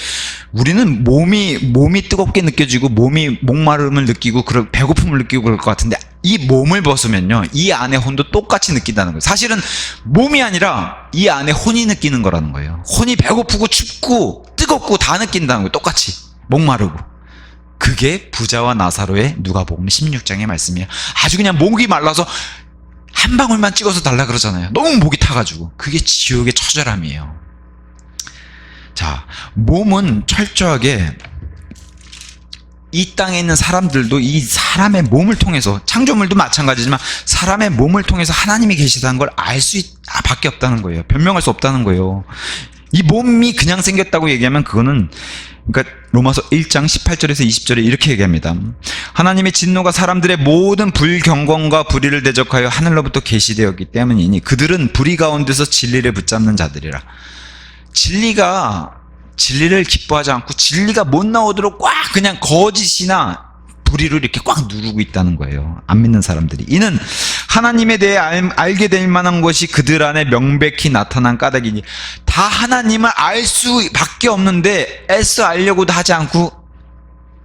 우리는 몸이 뜨겁게 느껴지고 몸이 목마름을 느끼고 배고픔을 느끼고 그럴 것 같은데 이 몸을 벗으면요 이 안에 혼도 똑같이 느낀다는 거예요. 사실은 몸이 아니라 이 안에 혼이 느끼는 거라는 거예요. 혼이 배고프고 춥고 뜨겁고 다 느낀다는 거예요. 똑같이 목마르고. 그게 부자와 나사로의 누가복음 16장의 말씀이에요. 아주 그냥 목이 말라서 한 방울만 찍어서 달라 그러잖아요. 너무 목이 타가지고. 그게 지옥의 처절함이에요. 자, 몸은 철저하게 이 땅에 있는 사람들도 이 사람의 몸을 통해서, 창조물도 마찬가지지만 사람의 몸을 통해서 하나님이 계시다는 걸 알 수 밖에 없다는 거예요. 변명할 수 없다는 거예요. 이 몸이 그냥 생겼다고 얘기하면 그거는, 그러니까 로마서 1장 18절에서 20절에 이렇게 얘기합니다. 하나님의 진노가 사람들의 모든 불경건과 불의를 대적하여 하늘로부터 계시되었기 때문이니 그들은 불의 가운데서 진리를 붙잡는 자들이라. 진리를 기뻐하지 않고 진리가 못 나오도록 꽉 그냥 거짓이나 불의로 이렇게 꽉 누르고 있다는 거예요. 안 믿는 사람들이. 이는 하나님에 대해 알게 될 만한 것이 그들 안에 명백히 나타난 까닭이니, 다 하나님을 알 수밖에 없는데 애써 알려고도 하지 않고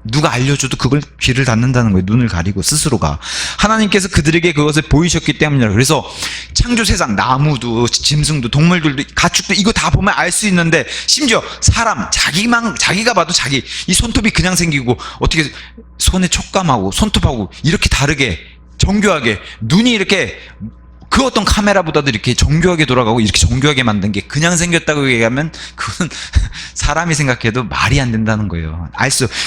누가 알려줘도 그걸 귀를 닫는다는 거예요. 눈을 가리고 스스로가. 하나님께서 그들에게 그것을 보이셨기 때문이라. 그래서 창조 세상, 나무도 짐승도 동물들도 가축도 이거 다 보면 알 수 있는데, 심지어 사람 자기가 봐도 이 손톱이 그냥 생기고 어떻게 손의 촉감하고 손톱하고 이렇게 다르게 정교하게, 눈이 이렇게 그 어떤 카메라보다도 이렇게 정교하게 돌아가고 이렇게 정교하게 만든 게 그냥 생겼다고 얘기하면 그건 사람이 생각해도 말이 안 된다는 거예요.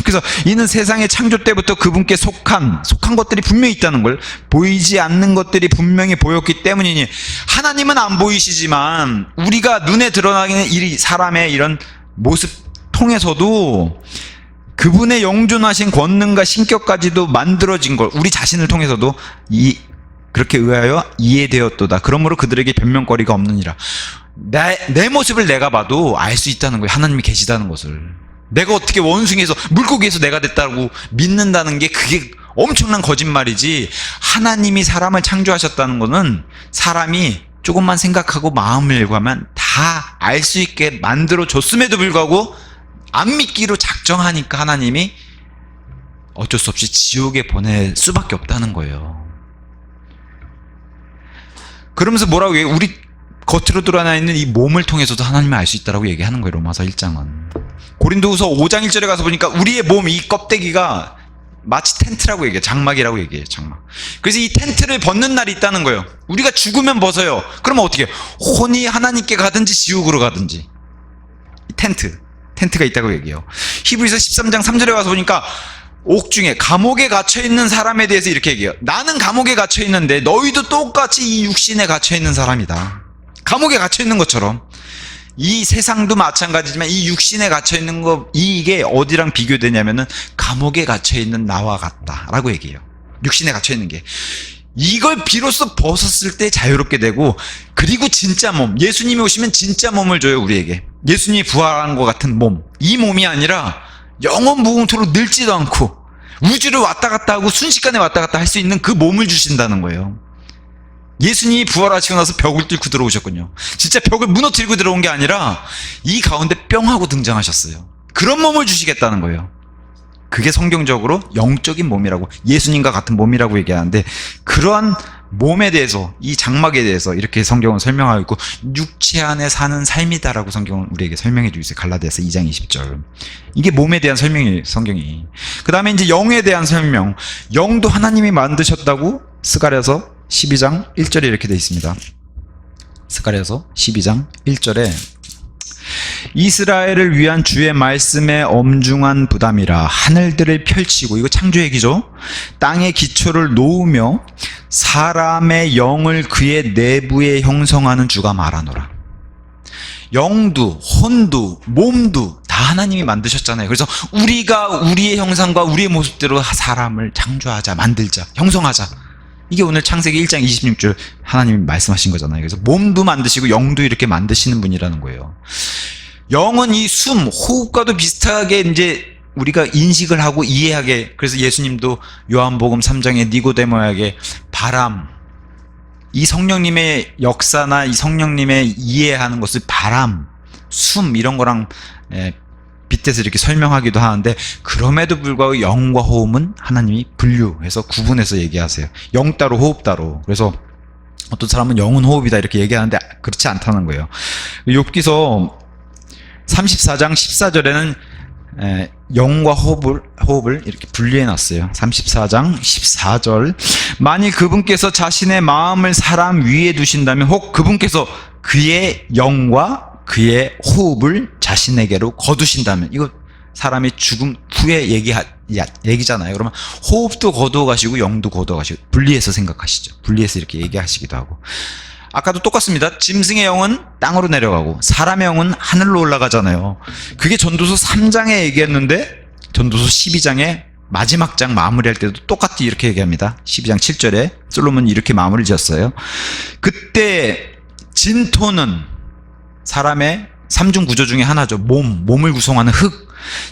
그래서 이는 세상의 창조 때부터 그분께 속한 것들이 분명히 있다는 걸, 보이지 않는 것들이 분명히 보였기 때문이니, 하나님은 안 보이시지만 우리가 눈에 드러나는 이 사람의 이런 모습 통해서도 그분의 영존하신 권능과 신격까지도 만들어진 걸 우리 자신을 통해서도 그렇게 의하여 이해되었도다. 그러므로 그들에게 변명거리가 없느니라. 내 모습을 내가 봐도 알 수 있다는 거예요. 하나님이 계시다는 것을. 내가 어떻게 원숭이에서 물고기에서 내가 됐다고 믿는다는 게 그게 엄청난 거짓말이지, 하나님이 사람을 창조하셨다는 거는 사람이 조금만 생각하고 마음을 열고 하면 다 알 수 있게 만들어줬음에도 불구하고 안 믿기로 작정하니까 하나님이 어쩔 수 없이 지옥에 보낼 수밖에 없다는 거예요. 그러면서 뭐라고 얘기해요? 우리 겉으로 드러나 있는 이 몸을 통해서도 하나님을 알 수 있다고 얘기하는 거예요. 로마서 1장은. 고린도후서 5장 1절에 가서 보니까 우리의 몸, 이 껍데기가 마치 텐트라고 얘기해요. 장막이라고 얘기해요. 장막. 그래서 이 텐트를 벗는 날이 있다는 거예요. 우리가 죽으면 벗어요. 그러면 어떻게 해요? 혼이 하나님께 가든지 지옥으로 가든지. 텐트가 있다고 얘기해요. 히브리서 13장 3절에 가서 보니까 옥중에, 감옥에 갇혀있는 사람에 대해서 이렇게 얘기해요. 나는 감옥에 갇혀있는데 너희도 똑같이 이 육신에 갇혀있는 사람이다. 감옥에 갇혀있는 것처럼 이 세상도 마찬가지지만 이 육신에 갇혀있는 거, 이게 어디랑 비교되냐면은 감옥에 갇혀있는 나와 같다라고 얘기해요. 육신에 갇혀있는 게. 이걸 비로소 벗었을 때 자유롭게 되고, 그리고 진짜 몸, 예수님이 오시면 진짜 몸을 줘요. 우리에게 예수님이 부활한 것 같은 몸, 이 몸이 아니라 영원 무궁토록 늙지도 않고 우주를 왔다 갔다 하고 순식간에 왔다 갔다 할 수 있는 그 몸을 주신다는 거예요. 예수님이 부활하시고 나서 벽을 뚫고 들어오셨군요. 진짜 벽을 무너뜨리고 들어온 게 아니라 이 가운데 뿅 하고 등장하셨어요. 그런 몸을 주시겠다는 거예요. 그게 성경적으로 영적인 몸이라고, 예수님과 같은 몸이라고 얘기하는데, 그러한 몸에 대해서, 이 장막에 대해서 이렇게 성경은 설명하고 있고, 육체 안에 사는 삶이다라고 성경은 우리에게 설명해 주고 있어요. 갈라디아서 2장 20절. 이게 몸에 대한 설명이에요, 성경이. 그 다음에 이제 영에 대한 설명. 영도 하나님이 만드셨다고 스가랴서 12장 1절에 이렇게 되어 있습니다. 스가랴서 12장 1절에 이스라엘을 위한 주의 말씀의 엄중한 부담이라 하늘들을 펼치고, 이거 창조 얘기죠. 땅의 기초를 놓으며 사람의 영을 그의 내부에 형성하는 주가 말하노라. 영도 혼도 몸도 다 하나님이 만드셨잖아요. 그래서 우리가 우리의 형상과 우리의 모습대로 사람을 창조하자, 만들자, 형성하자. 이게 오늘 창세기 1장 26절 하나님이 말씀하신 거잖아요. 그래서 몸도 만드시고 영도 이렇게 만드시는 분이라는 거예요. 영은 이 호흡과도 비슷하게 이제 우리가 인식을 하고 이해하게, 그래서 예수님도 요한복음 3장에 니고데모에게 바람, 이 성령님의 역사나 이 성령님의 이해하는 것을 바람, 이런 거랑 빗대서 이렇게 설명하기도 하는데, 그럼에도 불구하고 영과 호흡은 하나님이 분류해서 구분해서 얘기하세요. 영 따로 호흡 따로. 그래서 어떤 사람은 영은 호흡이다 이렇게 얘기하는데 그렇지 않다는 거예요. 욥기서 34장 14절에는 영과 호흡을 이렇게 분리해 놨어요. 34장 14절. 만일 그분께서 자신의 마음을 사람 위에 두신다면, 혹 그분께서 그의 영과 그의 호흡을 자신에게로 거두신다면, 이거 사람이 죽음 후에 얘기잖아요. 그러면 호흡도 거두어 가시고 영도 거두어 가시고 분리해서 생각하시죠. 분리해서 이렇게 얘기하시기도 하고. 아까도 똑같습니다. 짐승의 영은 땅으로 내려가고 사람의 영은 하늘로 올라가잖아요. 그게 전도서 3장에 얘기했는데 전도서 12장에 마지막 장 마무리할 때도 똑같이 이렇게 얘기합니다. 12장 7절에 솔로몬이 이렇게 마무리를 지었어요. 그때 진토는 사람의 삼중 구조 중에 하나죠. 몸을 구성하는 흙.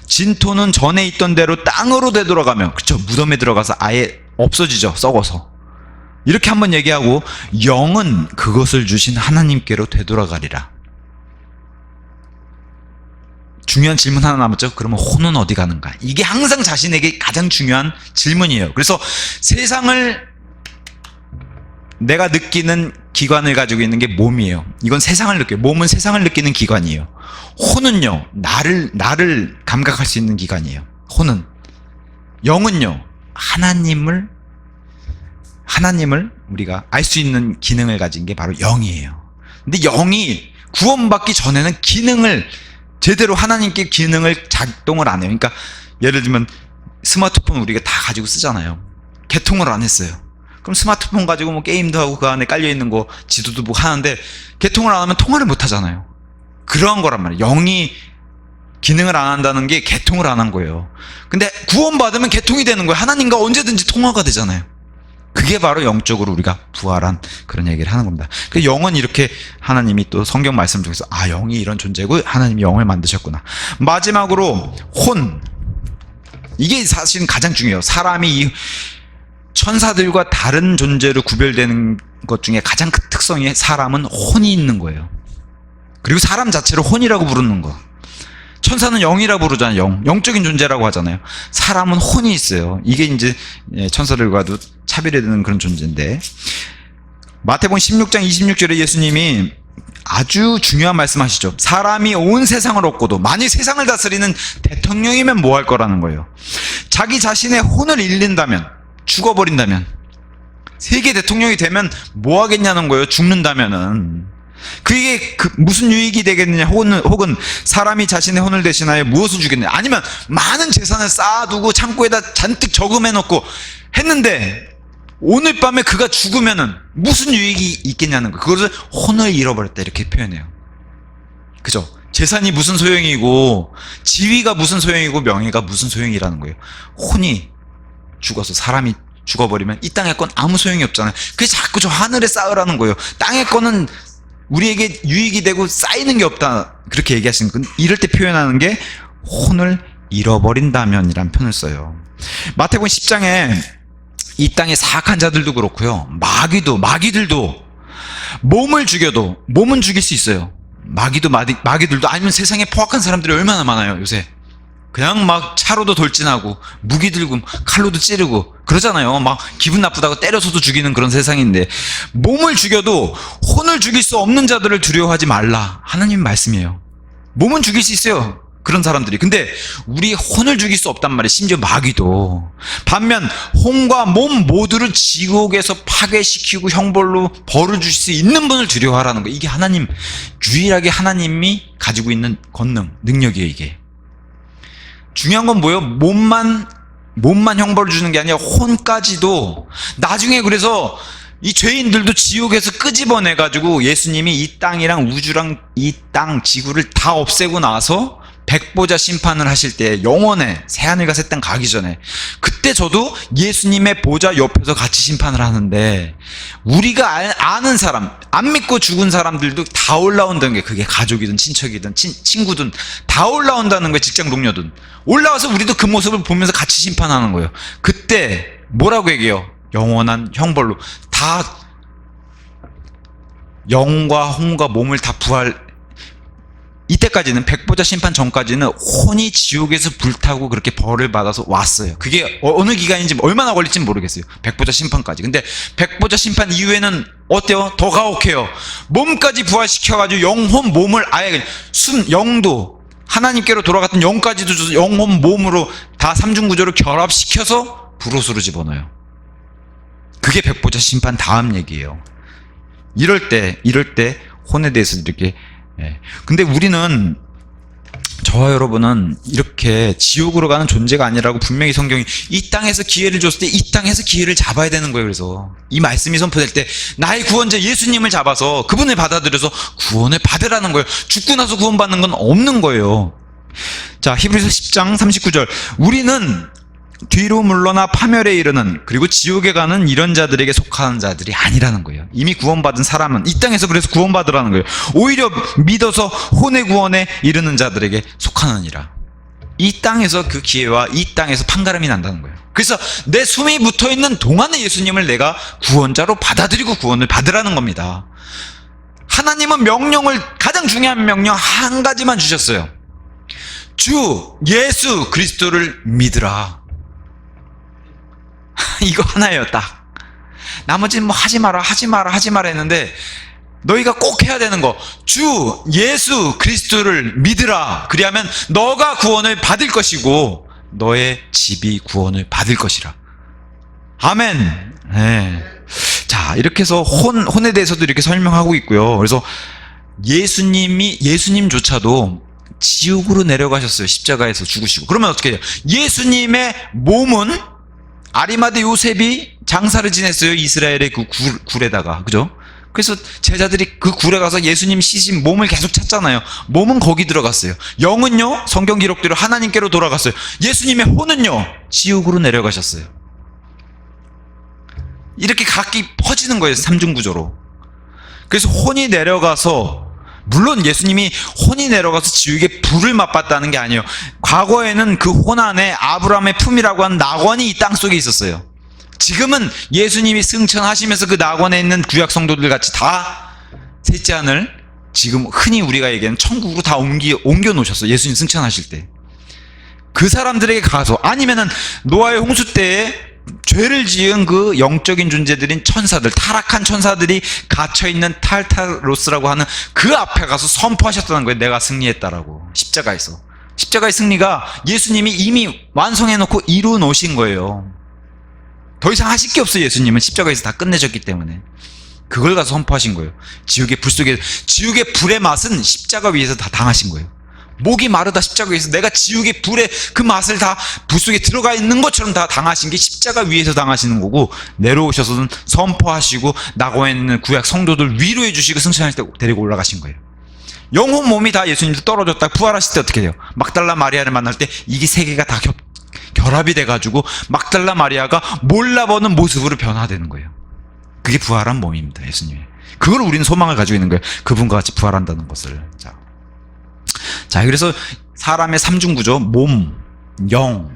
진토는 전에 있던 대로 땅으로 되돌아가면, 그쵸, 무덤에 들어가서 아예 없어지죠. 썩어서. 이렇게 한번 얘기하고, 영은 그것을 주신 하나님께로 되돌아가리라. 중요한 질문 하나 남았죠. 그러면 혼은 어디 가는가? 이게 항상 자신에게 가장 중요한 질문이에요. 그래서 세상을 내가 느끼는 기관을 가지고 있는 게 몸이에요. 이건 세상을 느껴요. 몸은 세상을 느끼는 기관이에요. 혼은요, 나를 감각할 수 있는 기관이에요. 혼은. 영은요, 하나님을 우리가 알 수 있는 기능을 가진 게 바로 영이에요. 근데 영이 구원받기 전에는 제대로 하나님께 기능을 작동을 안 해요. 그러니까 예를 들면 스마트폰 우리가 다 가지고 쓰잖아요. 개통을 안 했어요. 그럼 스마트폰 가지고 뭐 게임도 하고 그 안에 깔려있는 거 지도도 보고 하는데 개통을 안 하면 통화를 못 하잖아요. 그러한 거란 말이에요. 영이 기능을 안 한다는 게 개통을 안 한 거예요. 근데 구원받으면 개통이 되는 거예요. 하나님과 언제든지 통화가 되잖아요. 그게 바로 영적으로 우리가 부활한 그런 얘기를 하는 겁니다. 그 영은 이렇게 하나님이 또 성경 말씀 중에서 영이 이런 존재고 하나님이 영을 만드셨구나. 마지막으로 혼. 이게 사실은 가장 중요해요. 사람이 이 천사들과 다른 존재로 구별되는 것 중에 가장 큰 특성이 사람은 혼이 있는 거예요. 그리고 사람 자체를 혼이라고 부르는 거. 천사는 영이라고 부르잖아요. 영적인 존재라고 하잖아요. 사람은 혼이 있어요. 이게 이제 천사들과도 차별이 되는 그런 존재인데, 마태복음 16장 26절에 예수님이 아주 중요한 말씀하시죠. 사람이 온 세상을 얻고도 만일 세상을 다스리는 대통령이면 뭐 할 거라는 거예요. 자기 자신의 혼을 잃는다면, 죽어버린다면, 세계 대통령이 되면 뭐 하겠냐는 거예요. 죽는다면은. 그게 무슨 유익이 되겠느냐, 혹은 사람이 자신의 혼을 대신하여 무엇을 주겠느냐, 아니면 많은 재산을 쌓아두고 창고에다 잔뜩 저금해놓고 했는데 오늘 밤에 그가 죽으면은 무슨 유익이 있겠냐는 거예요. 그것을 혼을 잃어버렸다 이렇게 표현해요. 그죠? 재산이 무슨 소용이고 지위가 무슨 소용이고 명예가 무슨 소용이라는 거예요. 혼이 죽어서 사람이 죽어버리면 이 땅의 건 아무 소용이 없잖아요. 그게 자꾸 저 하늘에 쌓으라는 거예요. 땅의 거는 우리에게 유익이 되고 쌓이는 게 없다 그렇게 얘기하시는 건, 이럴 때 표현하는 게 혼을 잃어버린다면이란 표현을 써요. 마태복음 10장에 이 땅의 사악한 자들도 그렇고요, 마귀들도 몸을 죽여도, 몸은 죽일 수 있어요. 마귀들도, 아니면 세상에 포악한 사람들이 얼마나 많아요 요새. 그냥 막 차로도 돌진하고 무기 들고 칼로도 찌르고 그러잖아요. 막 기분 나쁘다고 때려서도 죽이는 그런 세상인데, 몸을 죽여도 혼을 죽일 수 없는 자들을 두려워하지 말라, 하나님 말씀이에요. 몸은 죽일 수 있어요, 그런 사람들이. 근데 우리 혼을 죽일 수 없단 말이에요. 심지어 마귀도. 반면 혼과 몸 모두를 지옥에서 파괴시키고 형벌로 벌을 주실 수 있는 분을 두려워하라는 거예요. 이게 유일하게 하나님이 가지고 있는 능력이에요. 이게 중요한 건 뭐예요? 몸만 형벌을 주는 게 아니라 혼까지도. 나중에 그래서 이 죄인들도 지옥에서 끄집어내가지고 예수님이 이 땅이랑 우주랑 이 땅 지구를 다 없애고 나서 백보자 심판을 하실 때, 영원에 새하늘과 새 땅 가기 전에, 그때 저도 예수님의 보좌 옆에서 같이 심판을 하는데, 우리가 아는 사람, 안 믿고 죽은 사람들도 다 올라온다는 게, 그게 가족이든 친척이든 친구든 다 올라온다는 거예요. 직장 동료든 올라와서 우리도 그 모습을 보면서 같이 심판하는 거예요. 그때 뭐라고 얘기해요? 영원한 형벌로 다, 영과 혼과 몸을 다 이때까지는, 백보자 심판 전까지는 혼이 지옥에서 불타고 그렇게 벌을 받아서 왔어요. 그게 어느 기간인지 얼마나 걸릴지 모르겠어요. 백보자 심판까지. 근데 백보자 심판 이후에는 어때요? 더 가혹해요. 몸까지 부활시켜가지고 영혼 몸을 아예 영도 하나님께로 돌아갔던 영까지도 줘서 영혼 몸으로 다 삼중구조로 결합시켜서 불옷으로 집어넣어요. 그게 백보자 심판 다음 얘기예요. 이럴 때 혼에 대해서 이렇게. 근데 우리는 저와 여러분은 이렇게 지옥으로 가는 존재가 아니라고 분명히 성경이 이 땅에서 기회를 줬을 때 이 땅에서 기회를 잡아야 되는 거예요. 그래서 이 말씀이 선포될 때 나의 구원자 예수님을 잡아서 그분을 받아들여서 구원을 받으라는 거예요. 죽고 나서 구원받는 건 없는 거예요. 자, 히브리서 10장 39절. 우리는 뒤로 물러나 파멸에 이르는, 그리고 지옥에 가는 이런 자들에게 속하는 자들이 아니라는 거예요. 이미 구원받은 사람은 이 땅에서 그래서 구원받으라는 거예요. 오히려 믿어서 혼의 구원에 이르는 자들에게 속하느니라. 이 땅에서 그 기회와 이 땅에서 판가름이 난다는 거예요. 그래서 내 숨이 붙어있는 동안에 예수님을 내가 구원자로 받아들이고 구원을 받으라는 겁니다. 하나님은 명령을, 가장 중요한 명령 한 가지만 주셨어요. 주 예수 그리스도를 믿으라. 이거 하나예요. 딱. 나머지는 뭐 하지 마라 했는데 너희가 꼭 해야 되는 거, 주 예수 그리스도를 믿으라. 그리하면 너가 구원을 받을 것이고 너의 집이 구원을 받을 것이라. 아멘. 네. 자, 이렇게 해서 혼에 대해서도 이렇게 설명하고 있고요. 그래서 예수님조차도 지옥으로 내려가셨어요. 십자가에서 죽으시고. 그러면 어떻게 해요? 예수님의 몸은 아리마대 요셉이 장사를 지냈어요. 이스라엘의 그 굴에다가. 그죠? 그래서 제자들이 그 굴에 가서 예수님 시신 몸을 계속 찾잖아요. 몸은 거기 들어갔어요. 영은요, 성경 기록대로 하나님께로 돌아갔어요. 예수님의 혼은요, 지옥으로 내려가셨어요. 이렇게 각기 퍼지는 거예요. 삼중구조로. 그래서 혼이 내려가서, 물론 예수님이 혼이 내려가서 지옥의 불을 맛봤다는 게 아니에요. 과거에는 그 혼 안에 아브라함의 품이라고 하는 낙원이 이 땅속에 있었어요. 지금은 예수님이 승천하시면서 그 낙원에 있는 구약 성도들 같이 다 셋째 하늘, 지금 흔히 우리가 얘기하는 천국으로 다 옮겨 놓으셨어요. 예수님 승천하실 때. 그 사람들에게 가서, 아니면은 노아의 홍수 때에 죄를 지은 그 영적인 존재들인 천사들, 타락한 천사들이 갇혀있는 탈타로스라고 하는 그 앞에 가서 선포하셨다는 거예요. 내가 승리했다라고. 십자가에서. 십자가의 승리가 예수님이 이미 완성해놓고 이루어 놓으신 거예요. 더 이상 하실 게 없어요. 예수님은 십자가에서 다 끝내셨기 때문에. 그걸 가서 선포하신 거예요. 지옥의 불 속에, 지옥의 불의 맛은 십자가 위에서 다 당하신 거예요. 목이 마르다 십자가에서 내가 지옥의 불의 그 맛을 다 불 속에 들어가 있는 것처럼 다 당하신 게 십자가 위에서 당하시는 거고, 내려오셔서는 선포하시고 낙원에 있는 구약 성도들 위로해 주시고 승천할 때 데리고 올라가신 거예요. 영혼 몸이 다 예수님도 떨어졌다 부활하실 때 어떻게 돼요? 막달라 마리아를 만날 때 이게 세 개가 다 결합이 돼가지고 막달라 마리아가 몰라보는 모습으로 변화되는 거예요. 그게 부활한 몸입니다. 예수님의. 그걸 우리는 소망을 가지고 있는 거예요. 그분과 같이 부활한다는 것을. 자, 그래서 사람의 삼중구조, 몸, 영,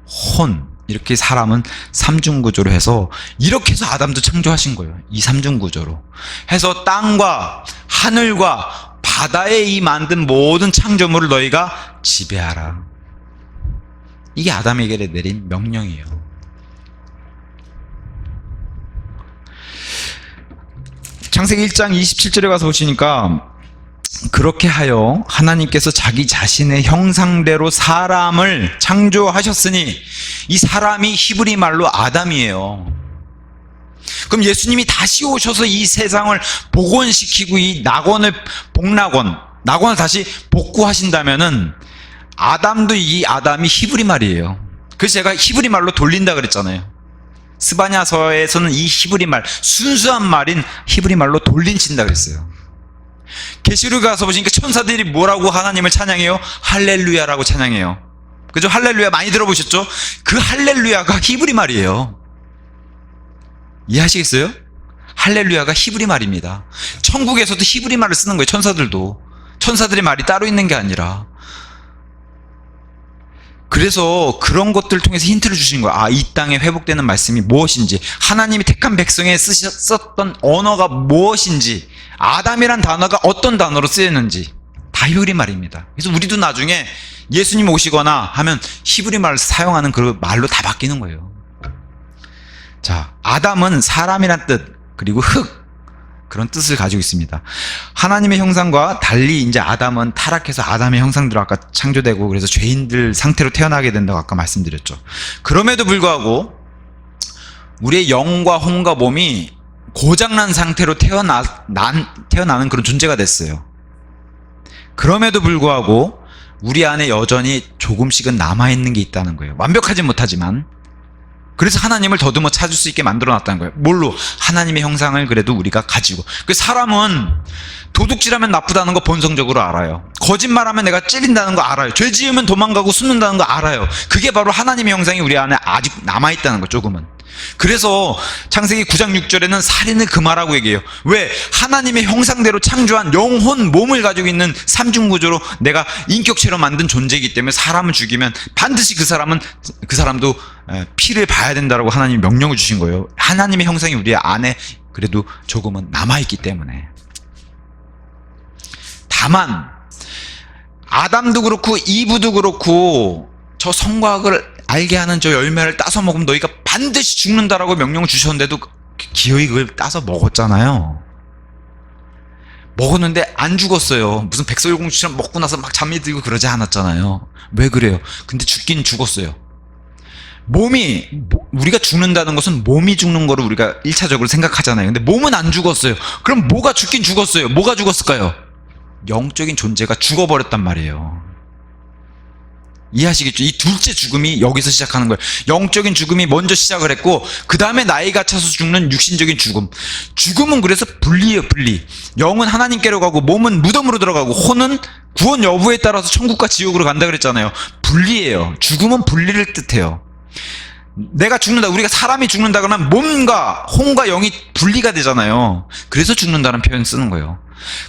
혼, 이렇게 사람은 삼중구조로 해서, 이렇게 해서 아담도 창조하신 거예요. 이 삼중구조로 해서 땅과 하늘과 바다에 이 만든 모든 창조물을 너희가 지배하라. 이게 아담에게 내린 명령이에요. 창세기 1장 27절에 가서 보시니까, 그렇게 하여 하나님께서 자기 자신의 형상대로 사람을 창조하셨으니, 이 사람이 히브리 말로 아담이에요. 그럼 예수님이 다시 오셔서 이 세상을 복원시키고 이 낙원을 낙원을 다시 복구하신다면은, 아담도 이 아담이 히브리 말이에요. 그래서 제가 히브리 말로 돌린다 그랬잖아요. 스바냐서에서는 이 히브리 말, 순수한 말인 히브리 말로 돌린친다 그랬어요. 계시록에 가서 보시니까 천사들이 뭐라고 하나님을 찬양해요? 할렐루야라고 찬양해요. 그죠? 할렐루야 많이 들어보셨죠? 그 할렐루야가 히브리 말이에요. 이해하시겠어요? 할렐루야가 히브리 말입니다. 천국에서도 히브리 말을 쓰는 거예요. 천사들도. 천사들의 말이 따로 있는 게 아니라. 그래서 그런 것들을 통해서 힌트를 주시는 거예요. 아, 이 땅에 회복되는 말씀이 무엇인지, 하나님이 택한 백성에 썼던 언어가 무엇인지, 아담이란 단어가 어떤 단어로 쓰였는지 다 히브리 말입니다. 그래서 우리도 나중에 예수님 오시거나 하면 히브리 말을 사용하는 그 말로 다 바뀌는 거예요. 자, 아담은 사람이란 뜻, 그리고 흙, 그런 뜻을 가지고 있습니다. 하나님의 형상과 달리 이제 아담은 타락해서 아담의 형상대로 아까 창조되고, 그래서 죄인들 상태로 태어나게 된다고 아까 말씀드렸죠. 그럼에도 불구하고 우리의 영과 혼과 몸이 고장난 상태로 태어나는 그런 존재가 됐어요. 그럼에도 불구하고 우리 안에 여전히 조금씩은 남아있는 게 있다는 거예요. 완벽하진 못하지만. 그래서 하나님을 더듬어 찾을 수 있게 만들어 놨다는 거예요. 뭘로? 하나님의 형상을 그래도 우리가 가지고. 그 사람은 도둑질하면 나쁘다는 거 본성적으로 알아요. 거짓말하면 내가 찔린다는 거 알아요. 죄 지으면 도망가고 숨는다는 거 알아요. 그게 바로 하나님의 형상이 우리 안에 아직 남아있다는 거, 조금은. 그래서 창세기 9장 6절에는 살인을 금하라고 얘기해요. 왜? 하나님의 형상대로 창조한 영혼, 몸을 가지고 있는 삼중구조로 내가 인격체로 만든 존재이기 때문에 사람을 죽이면 반드시 그 사람도 피를 봐야 된다고 하나님이 명령을 주신 거예요. 하나님의 형상이 우리 안에 그래도 조금은 남아있기 때문에. 다만 아담도 그렇고 이브도 그렇고 저 성과학을 알게 하는 저 열매를 따서 먹으면 너희가 반드시 죽는다라고 명령을 주셨는데도 기어이 그걸 따서 먹었잖아요. 먹었는데 안 죽었어요. 무슨 백설공주처럼 먹고 나서 막 잠이 들고 그러지 않았잖아요. 왜 그래요? 근데 죽긴 죽었어요. 우리가 죽는다는 것은 몸이 죽는 거를 우리가 1차적으로 생각하잖아요. 근데 몸은 안 죽었어요. 그럼 뭐가 죽긴 죽었어요? 뭐가 죽었을까요? 영적인 존재가 죽어버렸단 말이에요. 이해하시겠죠? 이 둘째 죽음이 여기서 시작하는 거예요. 영적인 죽음이 먼저 시작을 했고 그 다음에 나이가 차서 죽는 육신적인 죽음. 죽음은 그래서 분리예요. 분리. 영은 하나님께로 가고 몸은 무덤으로 들어가고 혼은 구원 여부에 따라서 천국과 지옥으로 간다 그랬잖아요. 분리예요. 죽음은 분리를 뜻해요. 내가 죽는다, 우리가 사람이 죽는다 그러면 몸과 혼과 영이 분리가 되잖아요. 그래서 죽는다는 표현 쓰는 거예요.